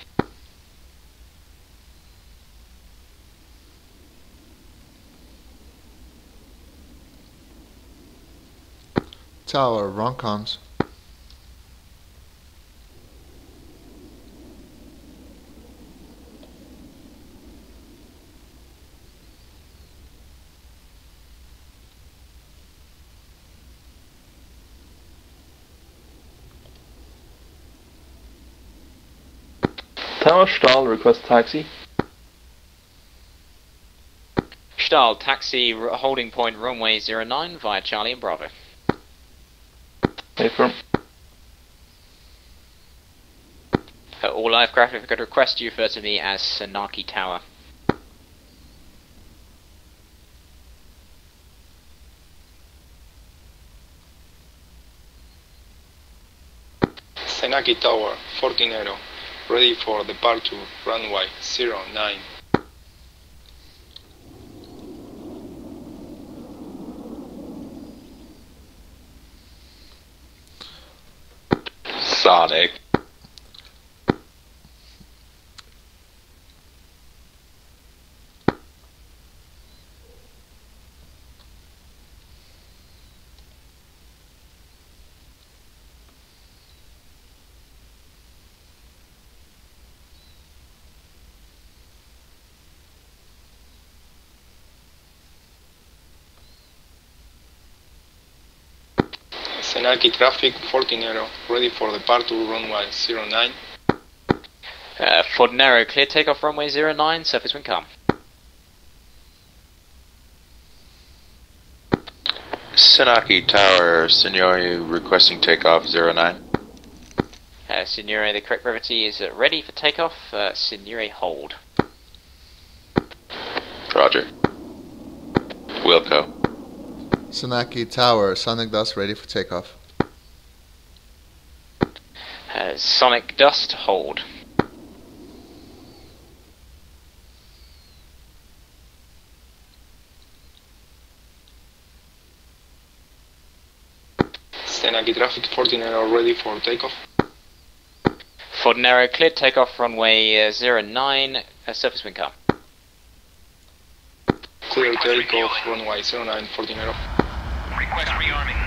Tower, wrong comms. Tower, stall, request taxi. Stahl, taxi, holding point, runway 09 via Charlie and Bravo. Affirm. All aircraft, if I could request you refer to me as Sanaki Tower. Senaki Tower, 14 Aero, ready for departure, runway 09. Sonic. Senaki traffic, 14 Aero, ready for departure, runway 09. Fordnero, clear takeoff, runway 09, surface wind calm. Senaki Tower, Signori requesting takeoff 09. Signore, the correct brevity is ready for takeoff. Signore, hold. Roger. Wilco. Senaki Tower, Sonic Dust ready for takeoff. Sonic Dust, hold. Senaki traffic, 14 Aero, ready for takeoff. Fordnero, cleared takeoff, runway 09, surface wind calm. Clear takeoff, runway 09, 14 Aero. Request rearming.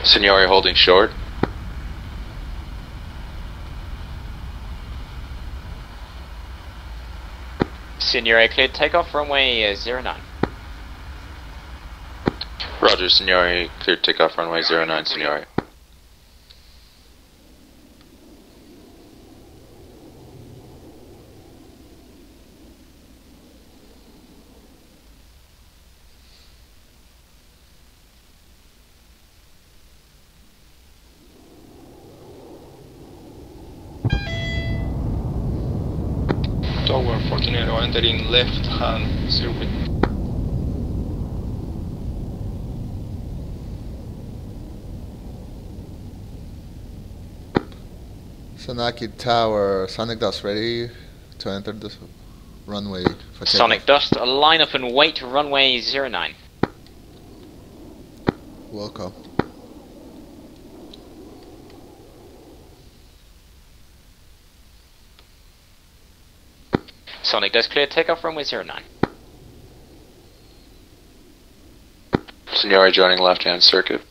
Signori holding short. Signore, cleared takeoff, runway 09. Roger, Signori, cleared takeoff, runway 09, Signori. Tower, 14 Aero, entering left hand circuit. Senaki Tower, Sonic Dust ready to enter the runway for takeoff. Sonic Dust, line up and wait, runway 09. Welcome. Sonic Dust, clear takeoff, runway 09. Signori joining left hand circuit.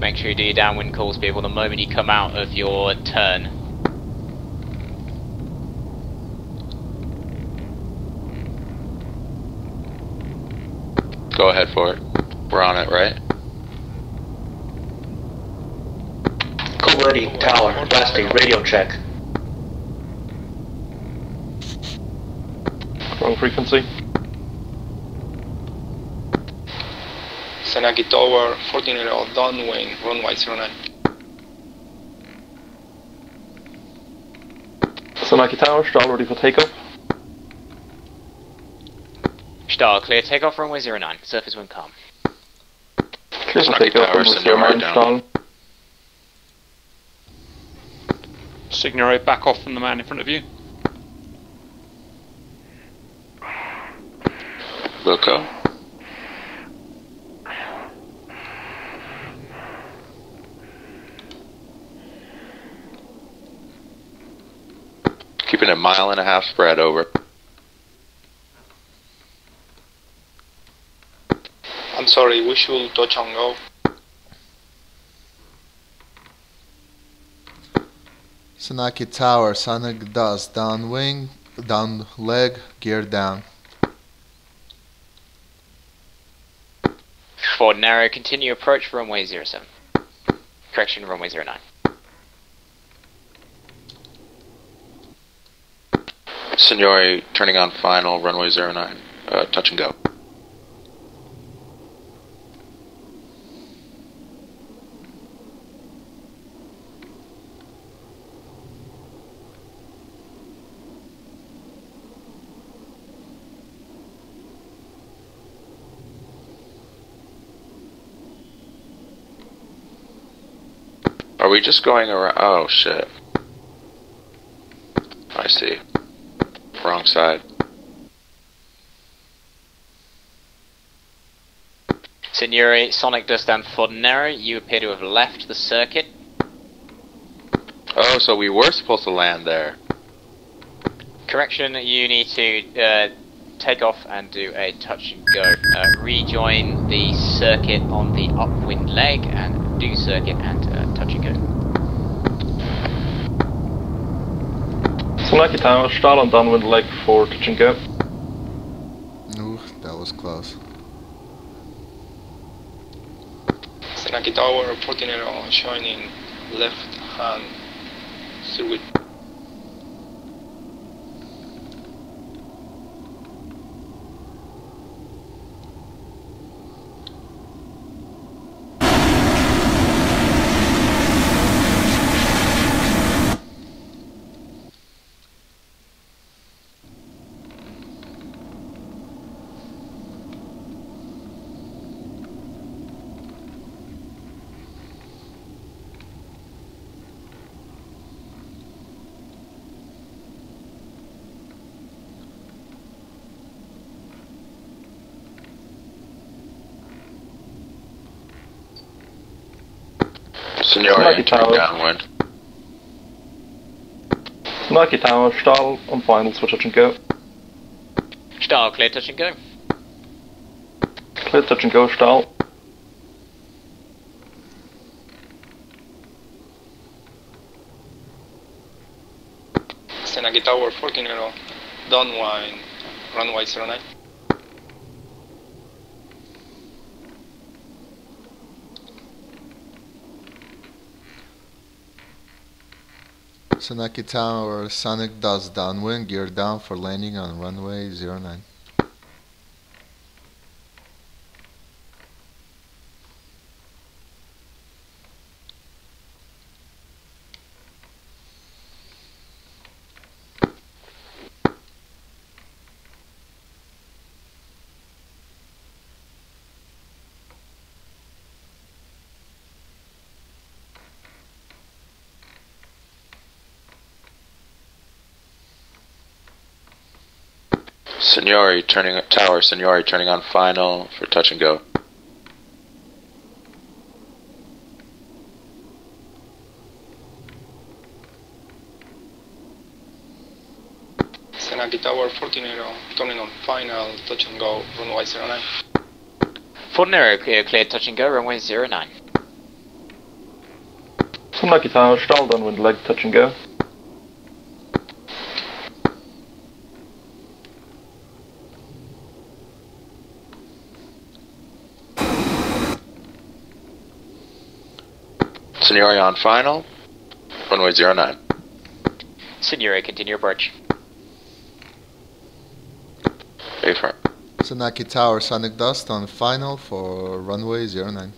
Make sure you do your downwind calls, people, the moment you come out of your turn. Go ahead for it. We're on it, right? Code ready, tower, blasting, radio check. Wrong frequency. Senaki Tower, 14 downwind, runway 09. Senaki Tower, stall ready for takeoff. Star, clear takeoff, runway 09, surface wind calm. Clear for takeoff, runway 09, stall. Signore, back off from the man in front of you. Wilco. Keeping a 1.5 mile spread, over. I'm sorry, we should touch and go. Senaki Tower, Sonic dust, down wing, down leg, gear down. For narrow, continue approach runway 07. Correction, runway 09. Signori, turning on final, runway 09. Touch and go. Are we just going around? Oh shit. I see. Wrong side. Signori, Sonic does stand for narrow. You appear to have left the circuit. Oh, so we were supposed to land there. Correction, you need to take off and do a touch and go. Rejoin the circuit on the upwind leg and do circuit and touch and go. Senaki Tower, stall on downwind leg for touch and go. Ooh, that was close. Senaki Tower, 14 shining left hand circuit. Signori, turn downwind. Senaki Tower, stall on finals for touch and go. Stall, clear touch and go. Clear touch and go, stall. Senaki Tower, 14 downwind, runway 09. Senaki Tower, Sonic dust, downwind, gear down for landing on runway 09. Signori, turning tower. Signori, turning on final for touch and go. Senaki Tower, 14 turning on final, touch and go, runway 09. Fortnero, clear touch and go, runway 09. Senaki Tower, stall downwind leg, touch and go. Signori on final. Runway 09. Signori, continue approach. Affirm. Tsunaki Tower Sonic Dust on final for runway 09.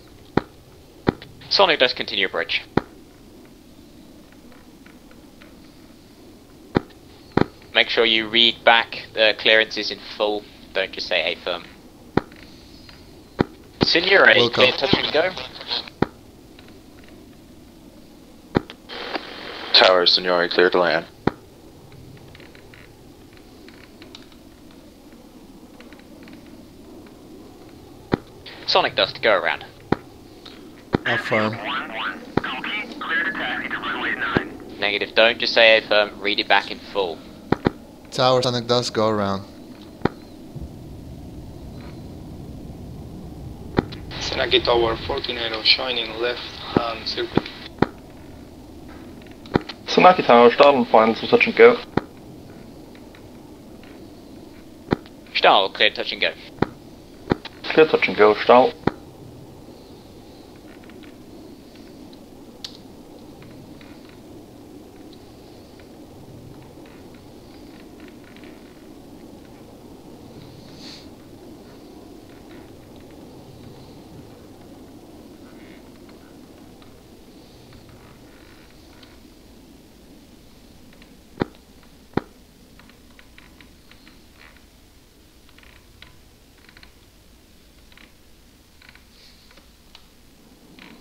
Sonic Dust, continue approach. Make sure you read back the clearances in full. Don't just say affirm. Signori, clear touch and go. Tower, Signori, clear to land. Sonic Dust, go around. Affirm. Negative, don't just say affirm, read it back in full. Tower Sonic Dust, go around. Senaki Tower 14 Aero, shining left hand circuit. Tsunaki Tower, start on final, so touch and go. Stahl, clear touch and go. Clear touch and go, Stahl.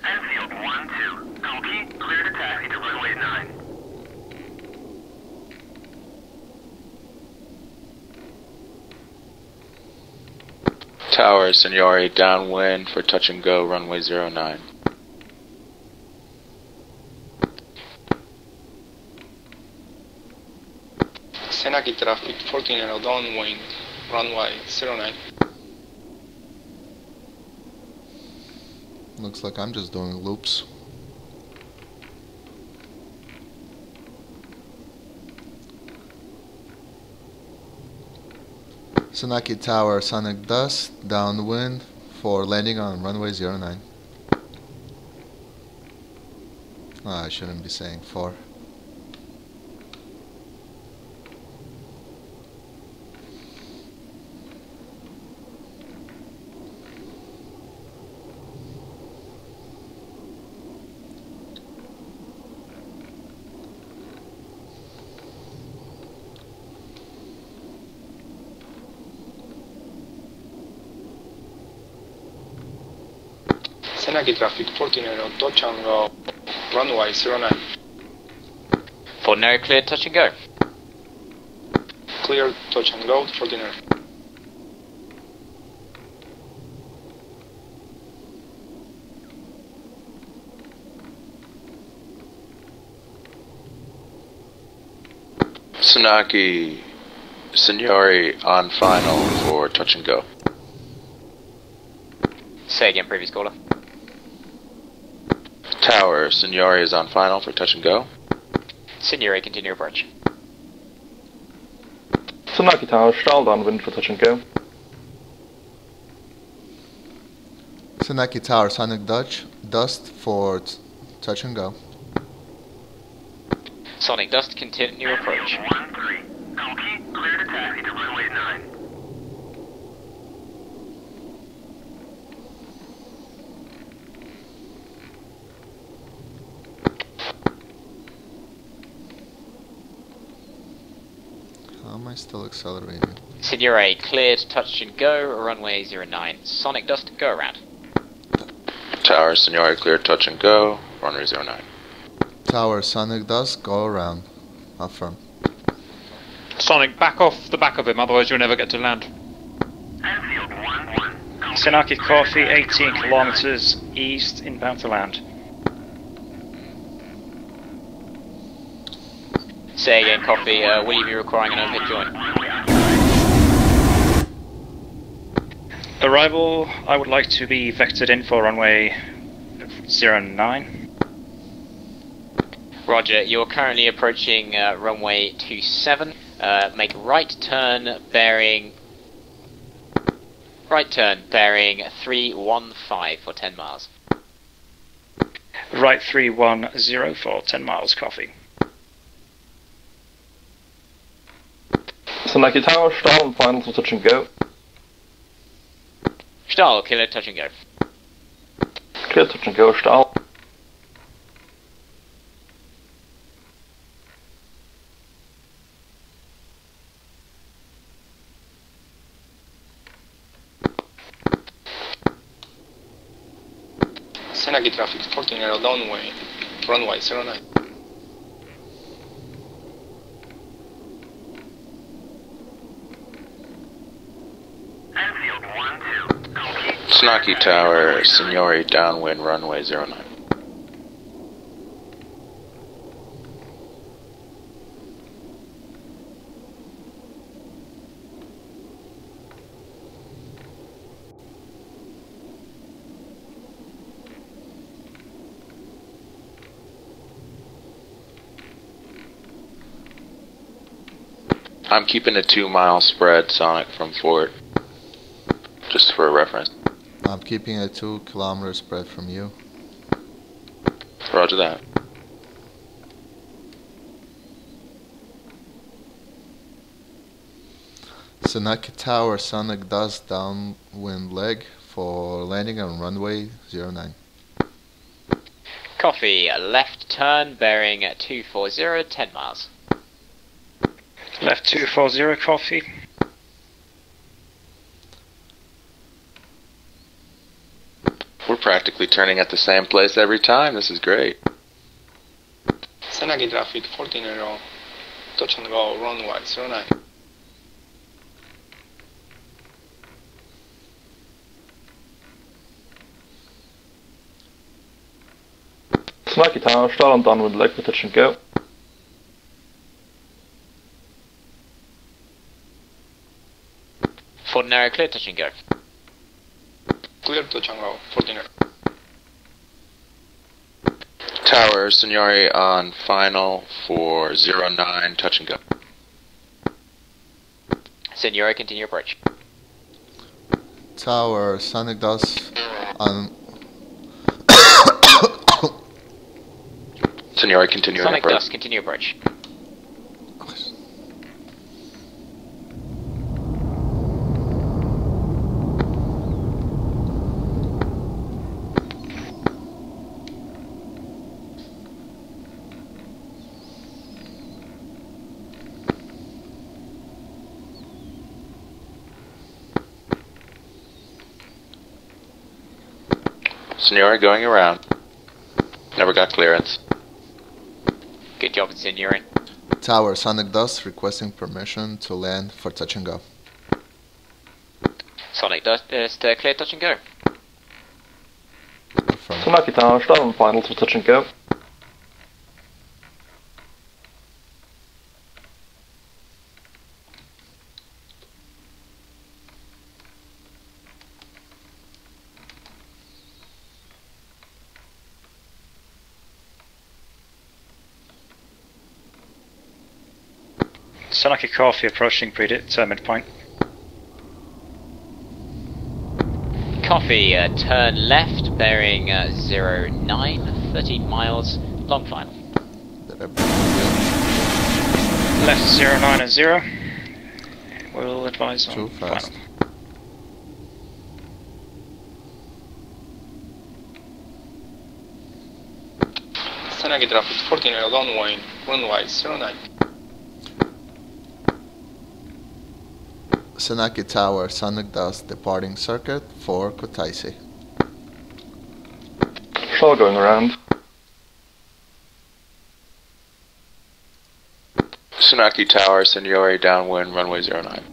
Enfield 1-2. Kalki, clear to taxi to runway 9. Tower, Signori, downwind for touch and go, runway 09. Senaki traffic 14 Aero, downwind, runway 09. Looks like I'm just doing loops. Tsunaki Tower Sonic Dust, downwind for landing on runway 09. I shouldn't be saying 4. Senaki traffic 14 Aero, touch and go, runway 09. For no, clear touch and go. Clear touch and go, 14 Aero. Tsunaki, Signori on final for touch and go. Say again, previous caller. Tower, Signori is on final for touch and go. Signori, continue approach. Tsunaki Tower, stall downwind for touch and go. Tsunaki Tower Sonic Dust for touch and go. Sonic Dust, continue approach. 1-3. Kalki, clear to taxi to runway 9. How am I still accelerating? Signori, cleared touch and go, runway 09. Sonic Dust, go around. Tower, Signori, clear touch and go, runway 09. Tower Sonic Dust, go around. Affirm. Sonic, back off the back of him, otherwise you'll never get to land. Enfield 1-1. Senaki Coffee, 18 kilometers east, inbound to land. Say again, Coffee, will you be requiring an overhead join? Arrival, I would like to be vectored in for runway 09. Roger, you're currently approaching runway 27. Make right turn bearing 315 for 10 miles. Right 310 for 10 miles, coffee. Senaki Tower, stall and final to touch and go. Stahl, clear touch and go. Clear touch and go, stall. Senaki traffic 14 arrow downwind, runway 09. Snaki Tower, Signori, downwind, runway 09. I'm keeping a 2-mile spread, Sonic, from Fort, just for reference. I'm keeping a 2-kilometer spread from you. Roger that. Senaki Tower, Sonic Dust, downwind leg for landing on runway 09. Coffee, left turn, bearing 240, 10 miles. Left 240, coffee. We're practically turning at the same place every time. This is great. Senaki traffic 14 arrow, touch and go, runway 09. Senaki Tower, stall and downwind leg for touch and go. Fort arrow, clear touch and go. Clear touch and go, 14 arrow. Tower, Signori on final for 09, touch and go. Signori, continue approach. Tower, Sonic Dust on... Signori, continue Sonic approach. Dust, continue approach. Signori going around. Never got clearance. Good job, Signori. Tower, Sonic Dust requesting permission to land for touch and go. Sonic Dust, clear touch and go. Senaki Tower, stall and final to touch and go. Senaki coffee approaching predetermined point. Coffee, turn left, bearing 09, 13 miles, long final. Left 09 and 0. We'll advise on Too fast. final. Senaki traffic 14 arrow downwind, runway 09. Senaki Tower, Sonic Dust departing circuit for Kutaisi. Stall going around. Senaki Tower, Signori, downwind, runway 09.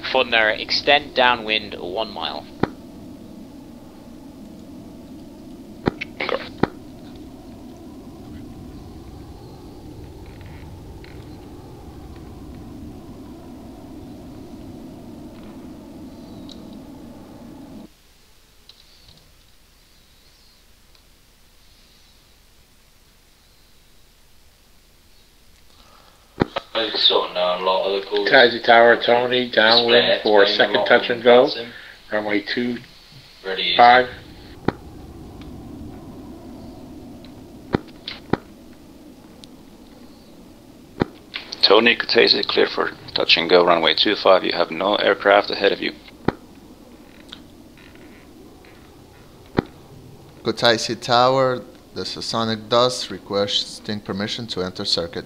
Fordner, extend downwind 1 mile. sorting out a lot of the calls. Taxi Tower, Tony, downwind for second touch and go. Runway 25. Tony, Kutaisi, clear for touch and go. Runway 25. You have no aircraft ahead of you. Kutaisi Tower, this is Sonic Dust, requesting permission to enter circuit.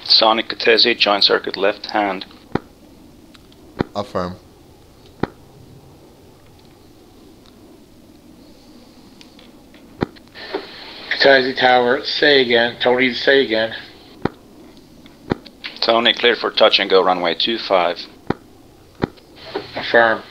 Sonic, Kutaisi, join circuit left hand. Affirm. Taxi Tower, say again. Tony, say again. Tony, clear for touch and go. Runway 25. Affirm.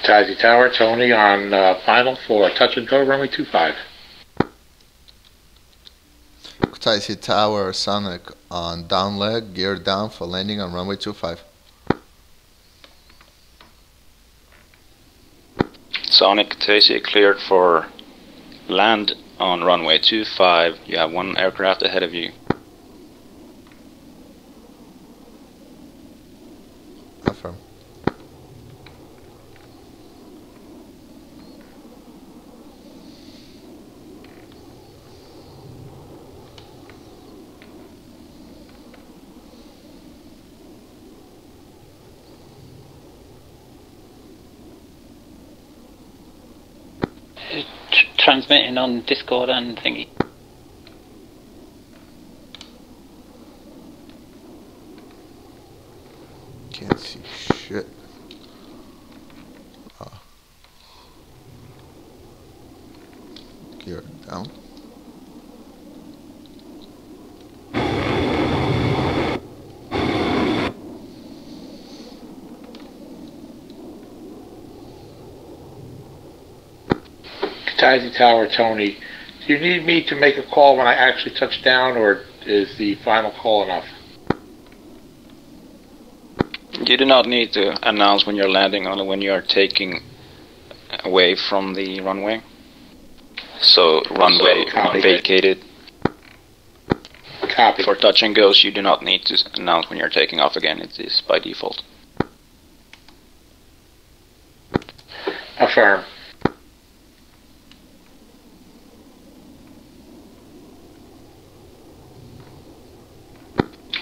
Taxi Tower, Tony on final for touch and go, runway 25. Kutaisi Tower, Sonic on down leg, gear down for landing on runway 25. Sonic, Kutaisi, cleared for land on runway 25. You have one aircraft ahead of you. Affirm. Transmitting on Discord and thingy. Can't see shit. Gear down. Taxi Tower, Tony, do you need me to make a call when I actually touch down, or is the final call enough? You do not need to announce when you're landing, only when you are taking away from the runway. So runway vacated. Copy. For touch and goes, you do not need to announce when you're taking off again. It is by default. Affirm.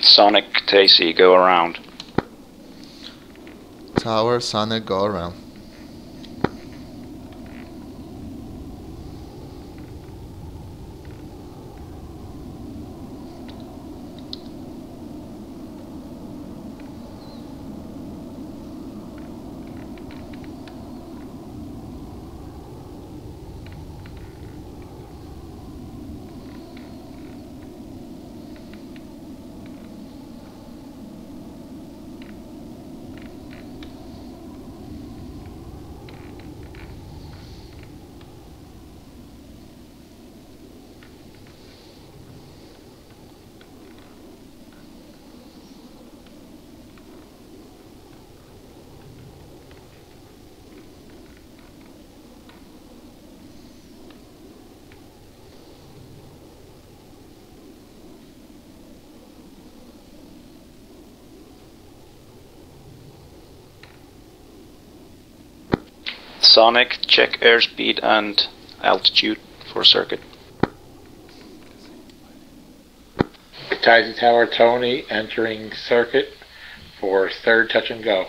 Sonic, Tacy, go around. Tower, Sonic, go around. Sonic, check airspeed and altitude for circuit. Taxi Tower, Tony, entering circuit for third touch and go.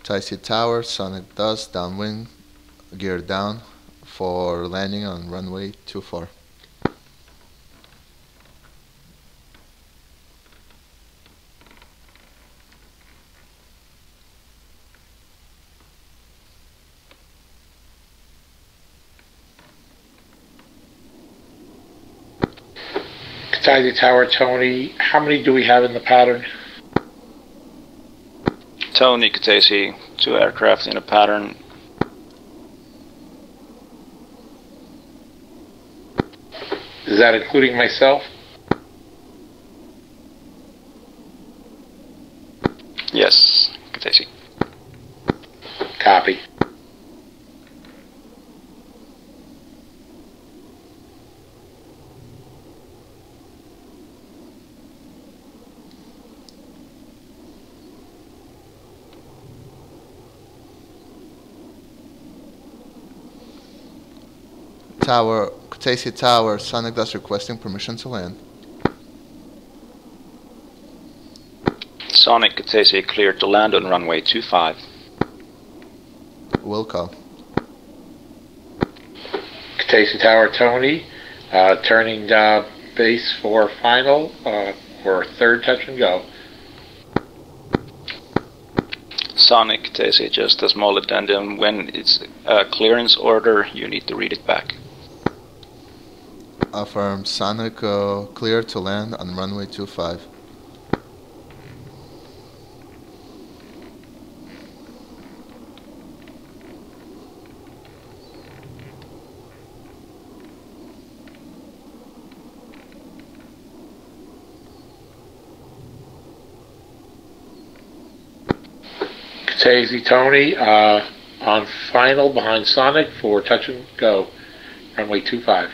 Taisi Tower, Sonic Dust, downwind, gear down for landing on runway 24. Kataisi Tower, Tony, how many do we have in the pattern? Tony, Kataisi, 2 aircraft in a pattern. Is that including myself? Yes, Kataisi. Copy. Tower, Kutaisi Tower, Sonic Dust requesting permission to land. Sonic, Kataisi, cleared to land on runway 25. Will call. Kataisi Tower, Tony, turning base for final, or third touch and go. Sonic, Kataisi, just a small addendum. When it's a clearance order, you need to read it back. Affirm. Sonic clear to land on runway 25. Kataisi, Tony, on final behind Sonic for touch and go. Runway 25.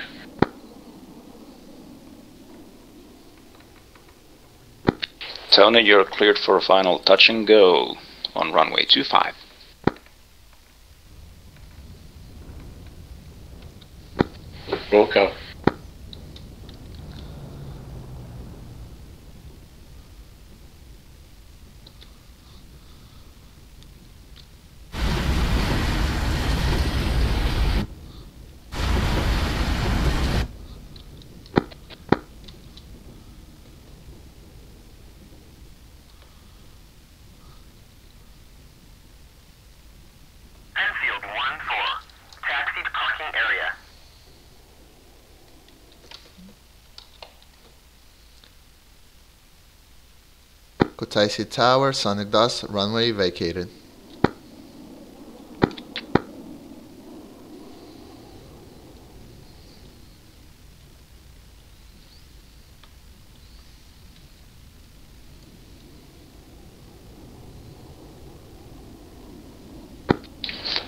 Tony, you're cleared for a final touch and go on runway 25. Roll go. Enfield 1-4. Taxi to parking area. Kutaisi Tower, Sonic Dust, runway vacated.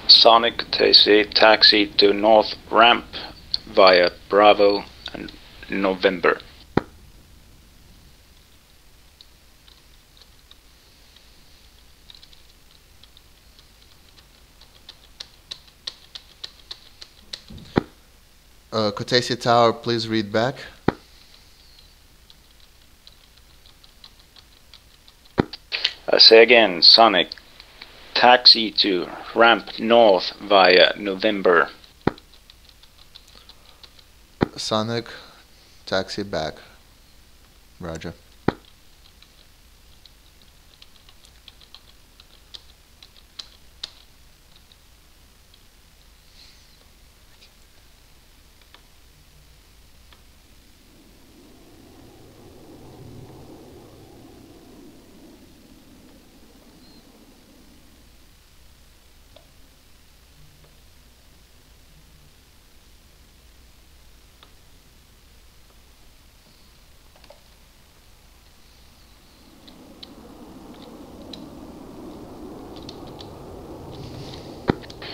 Sonic, Kataisi, taxi to north ramp via Bravo and November. Kutaisi Tower, please read back. Say again, Sonic, taxi to ramp north via November. Sonic, taxi back. Roger.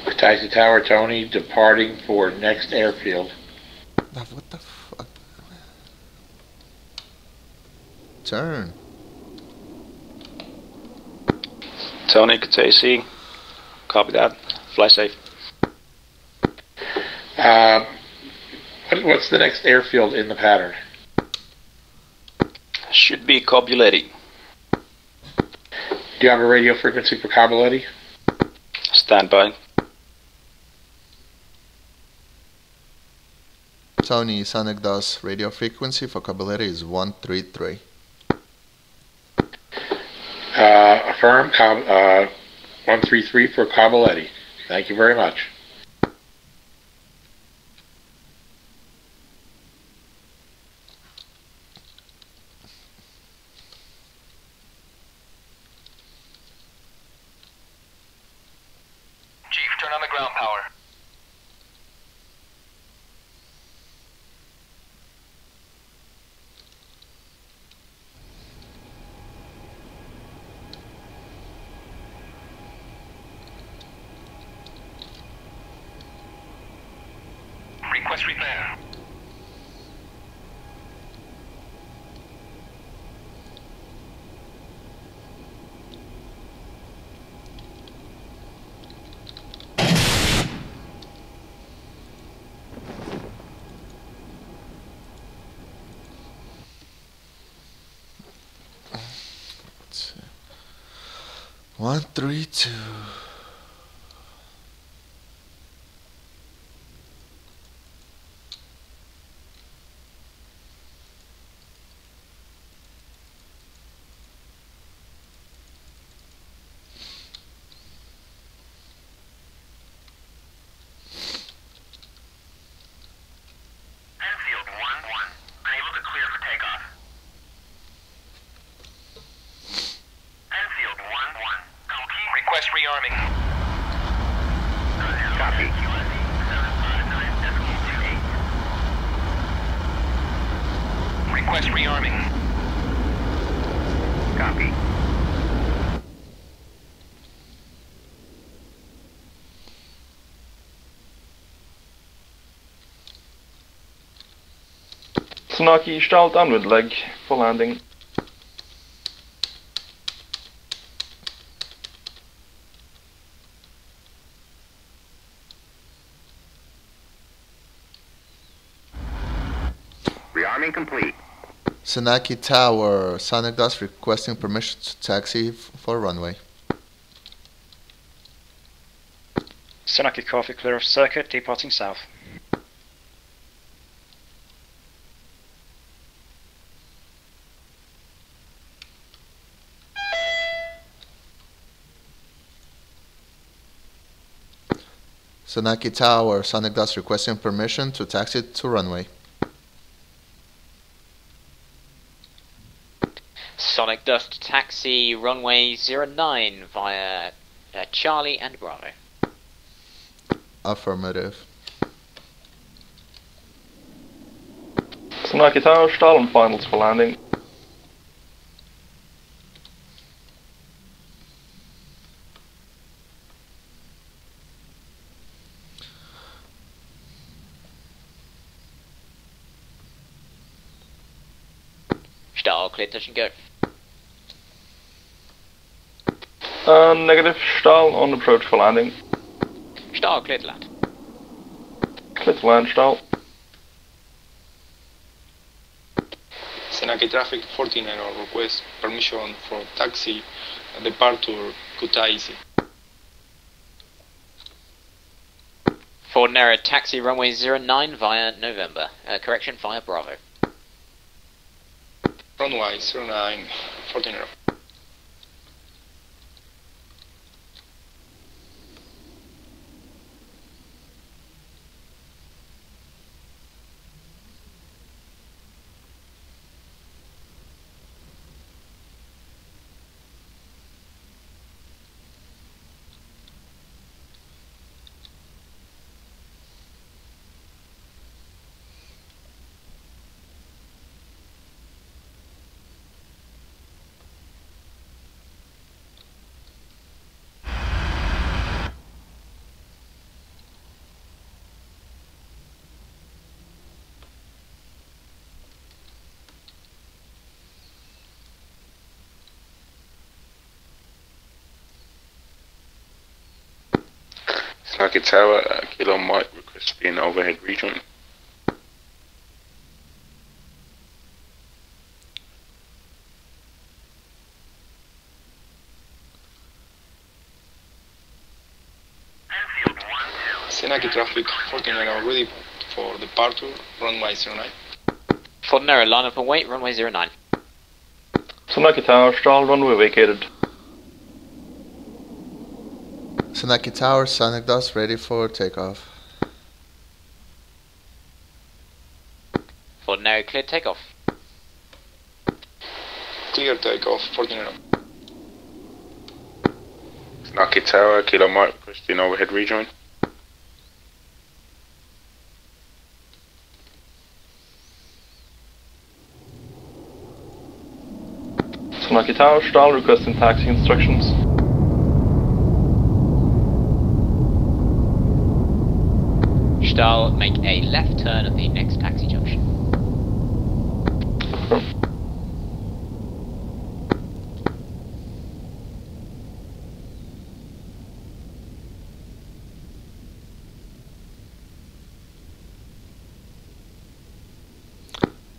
Kataisi Tower, Tony, departing for next airfield. What the fuck? Turn. Tony, Kataisi, copy that. Fly safe. What's the next airfield in the pattern? Should be Cobuletti. Do you have a radio frequency for Caballetti? Stand by. Tony, Sonic DOS radio frequency for Caballetti is 133. Affirm, 133 for Caballetti. Thank you very much. Chief, turn on the ground power. Request repair. Let's see. 132. Enfield 1-1. Unable to clear for takeoff. Enfield 1-1. Request rearming. Copy. Request rearming. Copy. Tsunaki, start downward leg for landing. Rearming complete. Senaki Tower, Sonic DOS requesting permission to taxi for runway. Senaki Coffee, clear of circuit, departing south. Senaki Tower, Sonic DOS requesting permission to taxi to runway. Sonic Dust taxi runway 09 via Charlie and Bravo. Affirmative. Tsunaki Tower, stall and finals for landing. Start, clear, touch and go. Negative, stall on approach for landing. Start, clear to land. Clear to land, stall. Senaki Traffic 49 request permission for taxi departure Kutaisi. Ford Nero taxi runway 09 via November. Correction via Bravo. Runway 09 49. Senaki Tower, Kilo Mike request being overhead rejoin. Senaki traffic 14 ready for departure, runway 09. For narrow, line up and wait, runway 09. Senaki Tower, stall, runway vacated. Senaki Tower, Sonic Dust ready for takeoff. For narrow, clear takeoff. Clear takeoff 14. Senaki Tower, Kilo Mike, Christian overhead rejoin. Senaki Tower, stall, requesting taxi instructions. Stahl, make a left turn at the next taxi junction.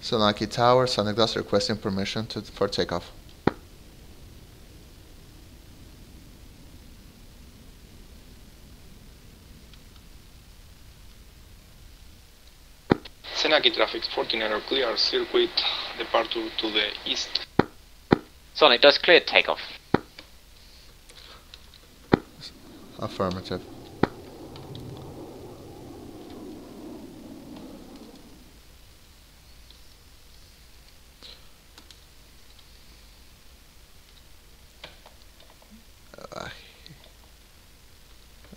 Senaki Tower, Sonic Dust requesting permission for takeoff. Senaki traffic 14 clear circuit departure to the east. Sonic Dust clear takeoff. Affirmative.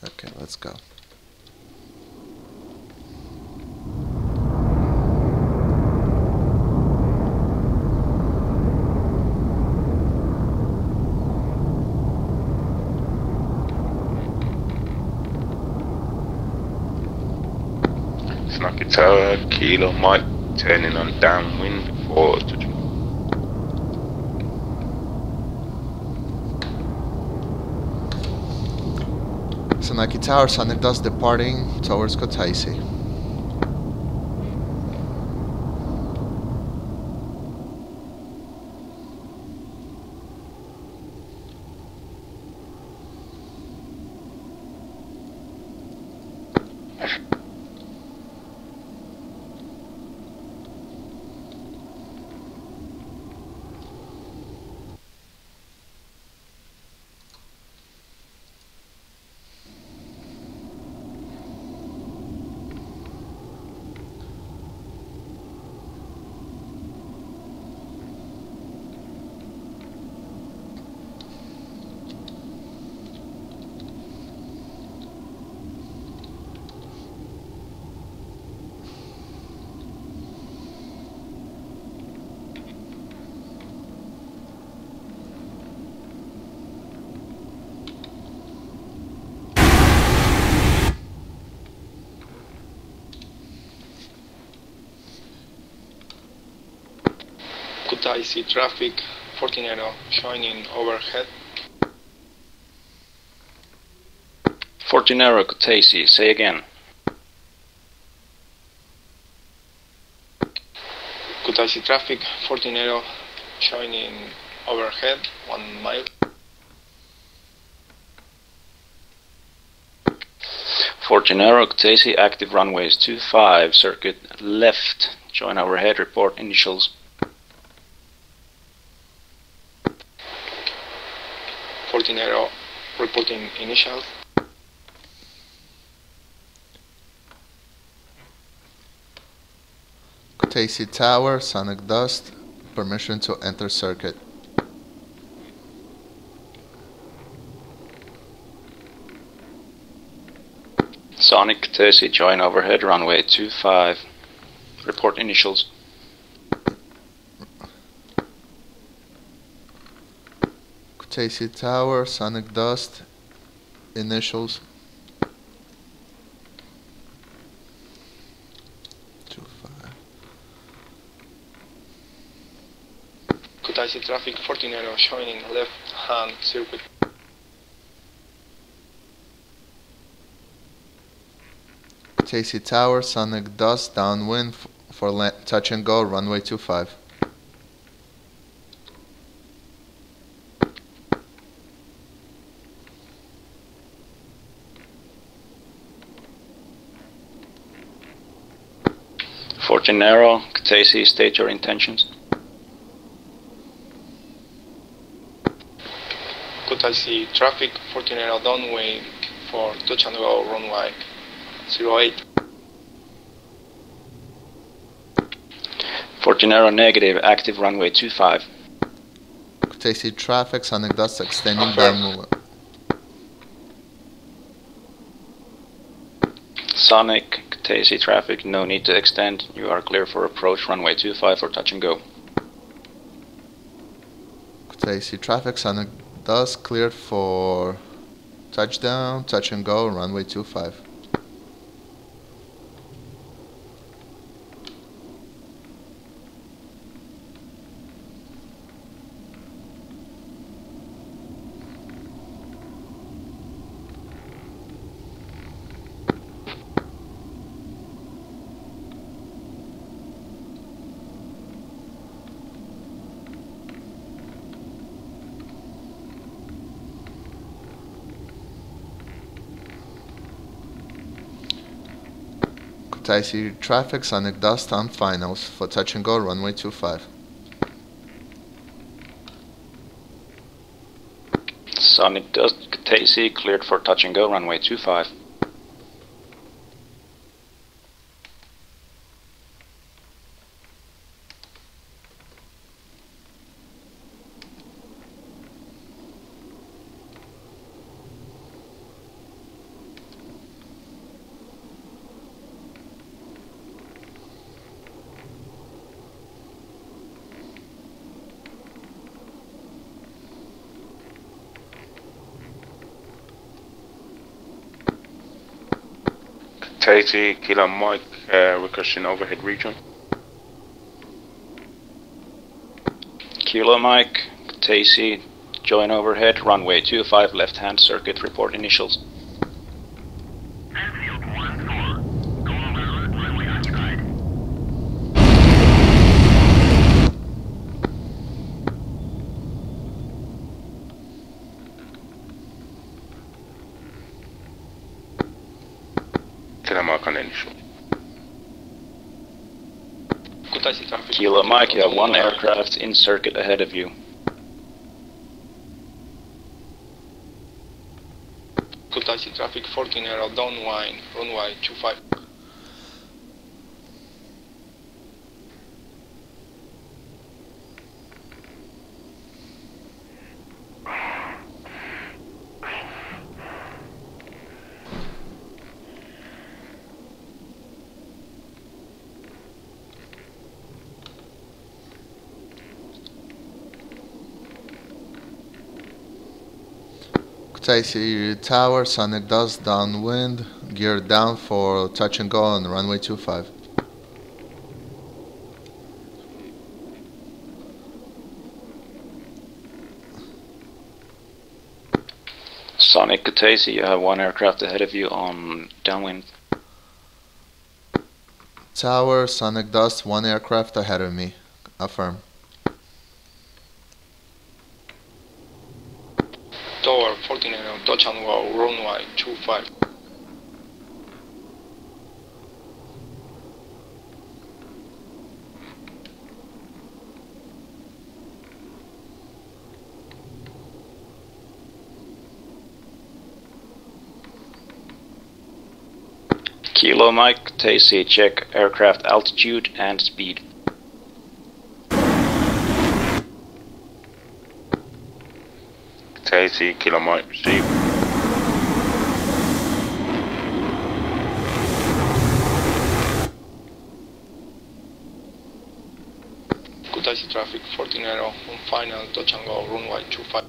Okay, let's go. Senaki Tower, Kilo Mike, turning on downwind for touching. Senaki Tower, Sonic Dust departing towards Kutaisi. Kutaisi traffic 14 shining overhead. 14 Kutaisi, say again. Kutaisi traffic 14 shining overhead 1 mile. 14 Kutaisi, active runways 25, circuit left, join overhead, report initials. 14 reporting initials. Kutaisi Tower, Sonic Dust, permission to enter circuit. Sonic Kutaisi, join overhead, runway 25, report initials. Kutaisi Tower, Sonic Dust, initials. 25. Kutaisi traffic 14 showing left hand circuit. Kutaisi Tower, Sonic Dust, downwind for touch and go, runway 25. Fortinero, Kataisi, state your intentions. Kutaisi traffic, Fortinero downwind for touch and go runway 08. Fortinero negative, active runway 25. Kutaisi traffic, sonic dust extending downwind. Sonic, Kataisi traffic, no need to extend. You are clear for approach runway 25 for touch and go. Kutaisi traffic, sonic dust cleared for touchdown, touch and go, runway 25. Kutaisi traffic, sonic dust on finals for touch and go, runway 25. Sonic dust, Kataisi, cleared for touch and go, runway 25. Kataisi, Kilo Mike, recursion overhead region. Kilo Mike, Kataisi, join overhead, runway 25, left hand circuit, report initials. Mark on initial. Kilo Mike, you have one aircraft in circuit ahead of you. Kutaisi traffic 14 arrow downwind, runway 25. Kutaisi tower, sonic dust downwind, gear down for touch and go on runway 25. Sonic, Kataisi, you have one aircraft ahead of you on downwind. Tower, sonic dust, one aircraft ahead of me. Affirm. Tower 14 arrow touch and go runway 25. Kilo Mike, Kataisi, check aircraft altitude and speed. Kataisi, Kilo Mike, receive. Kutaisi traffic 14 arrow on final touch and go runway 25.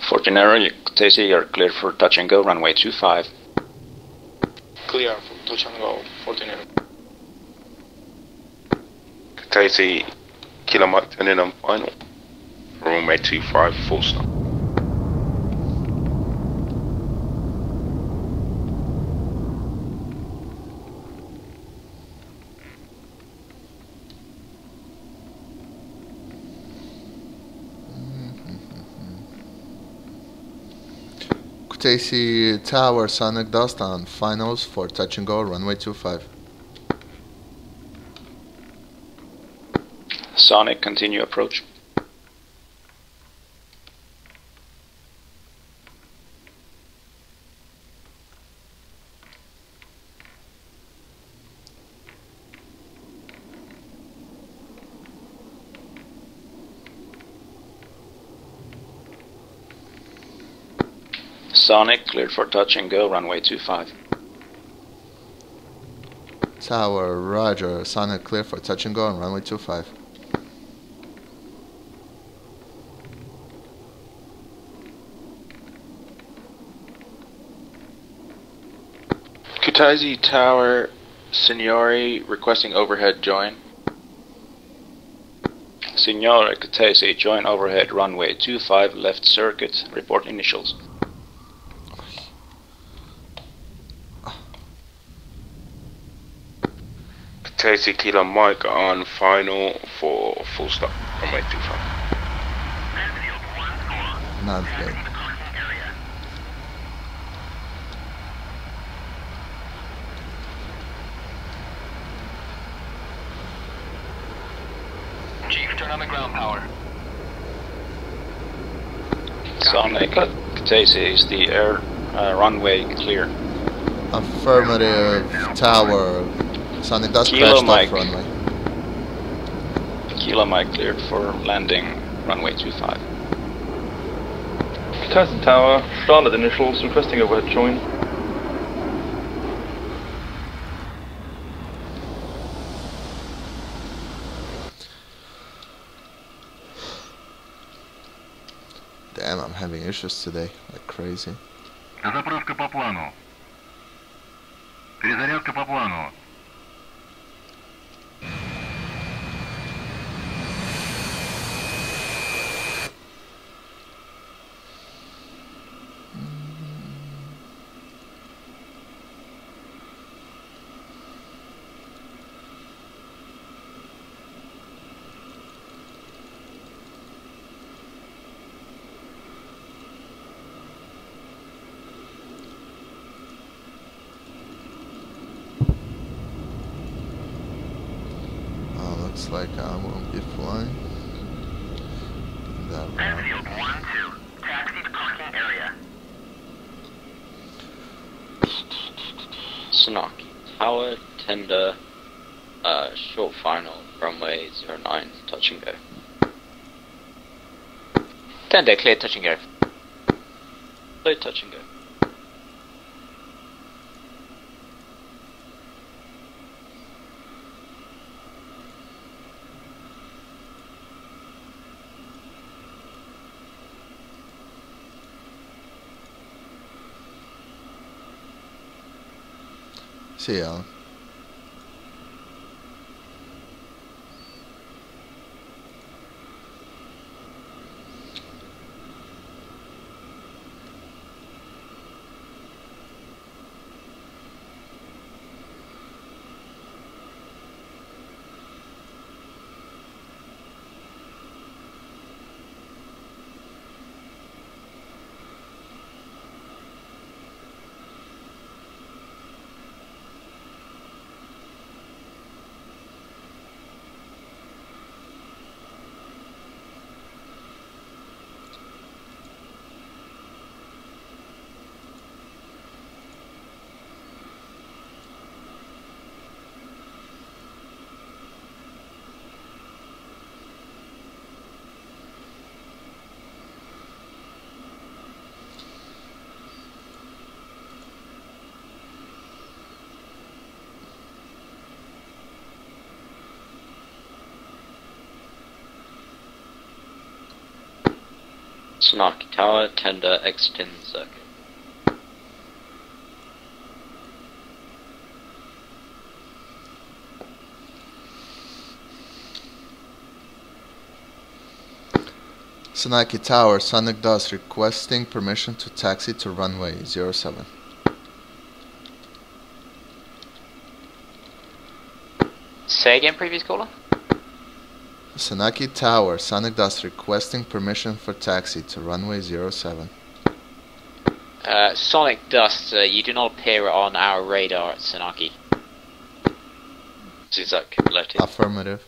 Fortinero, Kataisi, you're cleared for touch and go, runway 25. Clear for touch and go 14 arrow. Kataisi, Kilo Mike, turn in on final. Runway 25, full stop. Kutaisi tower, sonic dust on finals for touch and go runway 25. Sonic, continue approach. Sonic, cleared for touch and go, runway 25. Tower, roger. Sonic clear for touch and go on runway 25. Kutaisi Tower, Signori, requesting overhead join. Signore Kutaisi, join overhead, runway 25, left circuit, report initials. Kutaisi Kilo Mike on final for full stop, runway 25. Not good. Chief, turn on the ground power. Sonic, Kutaisi, is the air runway clear? Affirmative. Tower. Sonic does Kilo crashed Mike. off runway. Kilo Mike cleared for landing, runway 25. Tyson Tower, started initials, requesting overhead join. Damn, I'm having issues today, like crazy. Заправка по плану. Перезарядка по плану. Looks like I won't be flying. That Enfield 1-2, taxi to parking area. Sonaki, Tower, tender, short final, runway 09, touch and go. Tender, clear, touch and go. Clear, touch and go. See ya. Sonaki Tower, tender, extend circuit. Sonaki Tower, Sonic Dust requesting permission to taxi to runway 07. Say again, previous caller? Sonaki Tower, Sonic Dust requesting permission for taxi to runway 07. Sonic Dust, you do not appear on our radar at Sonaki. Is that cumulative? Affirmative.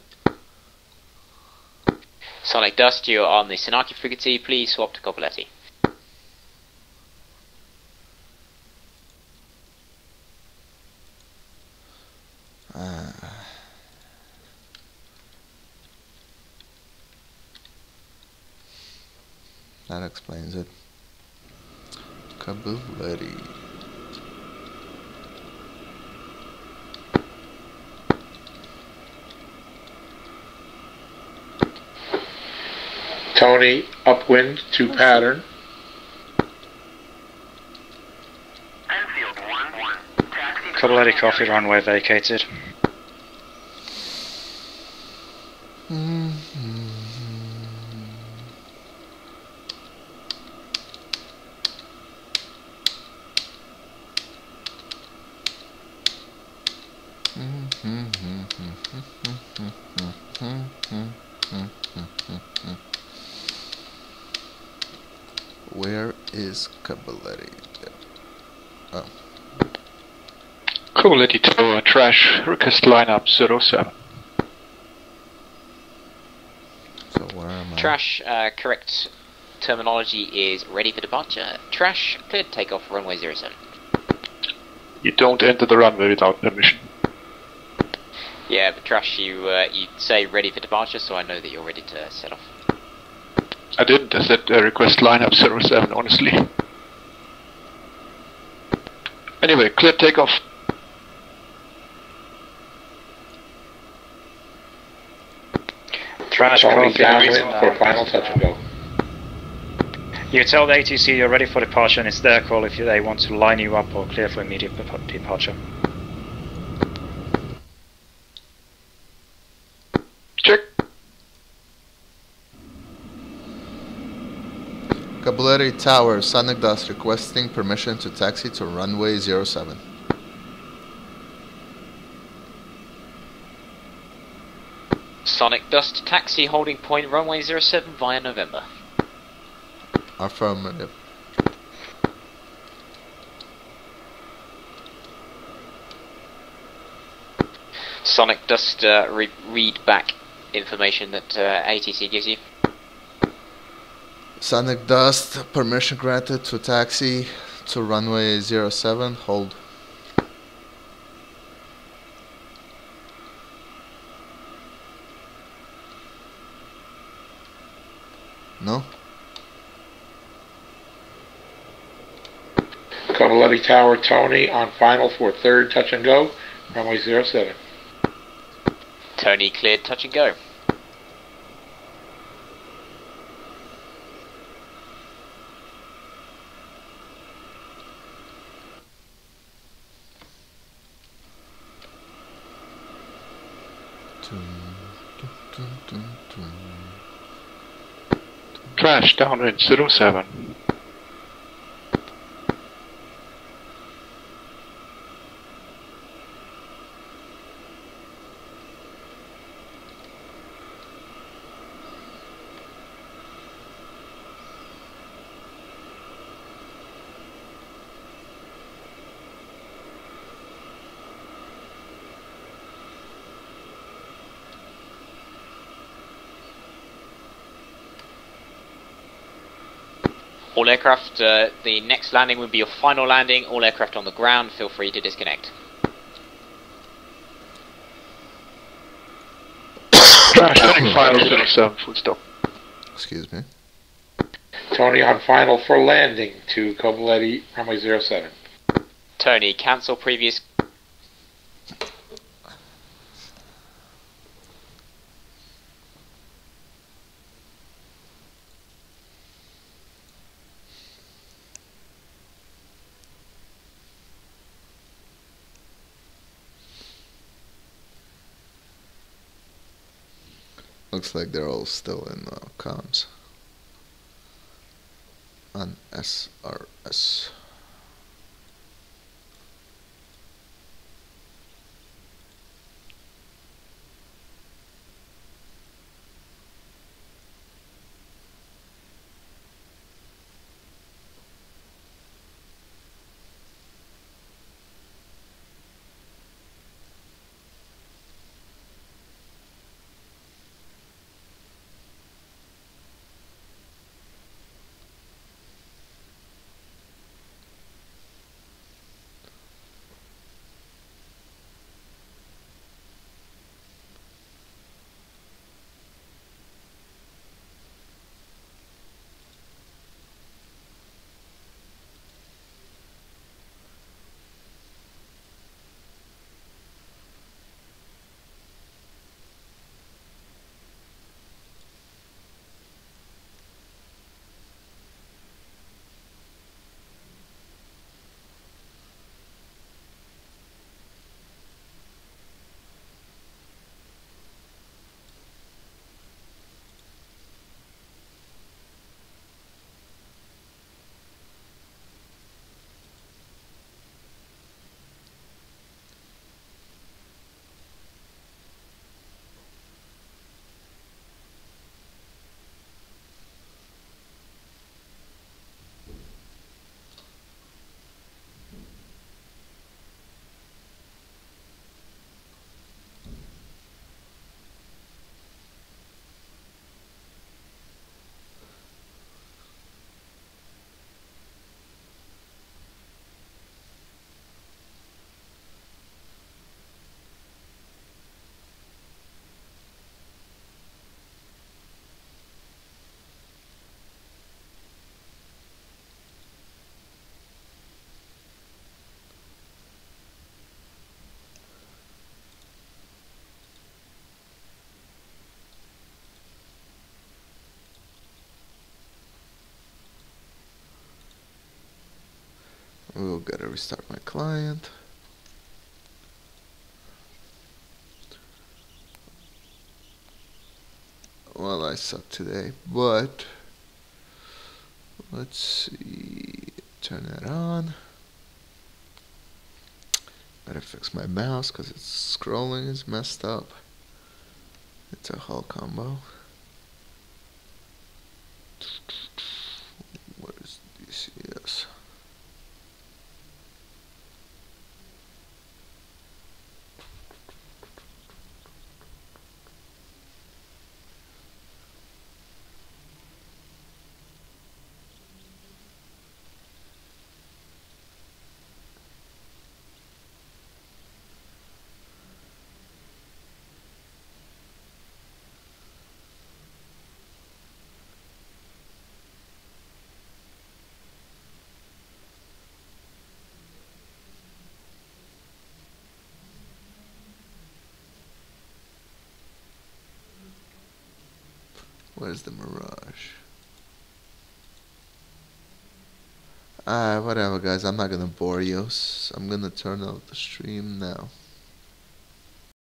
Sonic Dust, you're on the Senaki frequency. Please swap to Copoletti. That explains it. Kabuletti. Tony, upwind to pattern. Copoletti coffee runway vacated. Where is Kabuletti? Oh. Copoletti to trash request lineup 07. So where am I? Trash, correct terminology is ready for departure. Trash, cleared takeoff runway 07. You don't enter the runway without permission. Yeah, but Trash, you say ready for departure, so I know that you're ready to set off. I didn't. I said request lineup 07, honestly. Anyway, clear takeoff. Trash Tony, coffee. downwind for final touch and go. You tell the ATC you're ready for departure, and it's their call if they want to line you up or clear for immediate departure. Check. Kabuletti Tower, Sonic Dust requesting permission to taxi to runway 07. Sonic Dust, taxi holding point runway 07 via November. Affirmative. Sonic Dust, read back information that ATC gives you. Sonic Dust, permission granted to taxi to runway 07. Hold. No? Copoletti Tower, Tony, on final for third touch and go, runway 07. Tony cleared touch and go. Trash downwind 07. All aircraft, the next landing would be your final landing. All aircraft on the ground, feel free to disconnect. Trash landing final 07, full stop. Excuse me. Tony on final for landing to Copoletti, runway 07. Tony, cancel previous. Looks like they're all still in comms. On SRS. We'll gotta restart my client. Well, I suck today, but let's see. Turn that on. Gotta fix my mouse because its scrolling is messed up. It's a whole combo. What is DCS? Where's the Mirage? Whatever guys, I'm not gonna bore you. So I'm gonna turn off the stream now.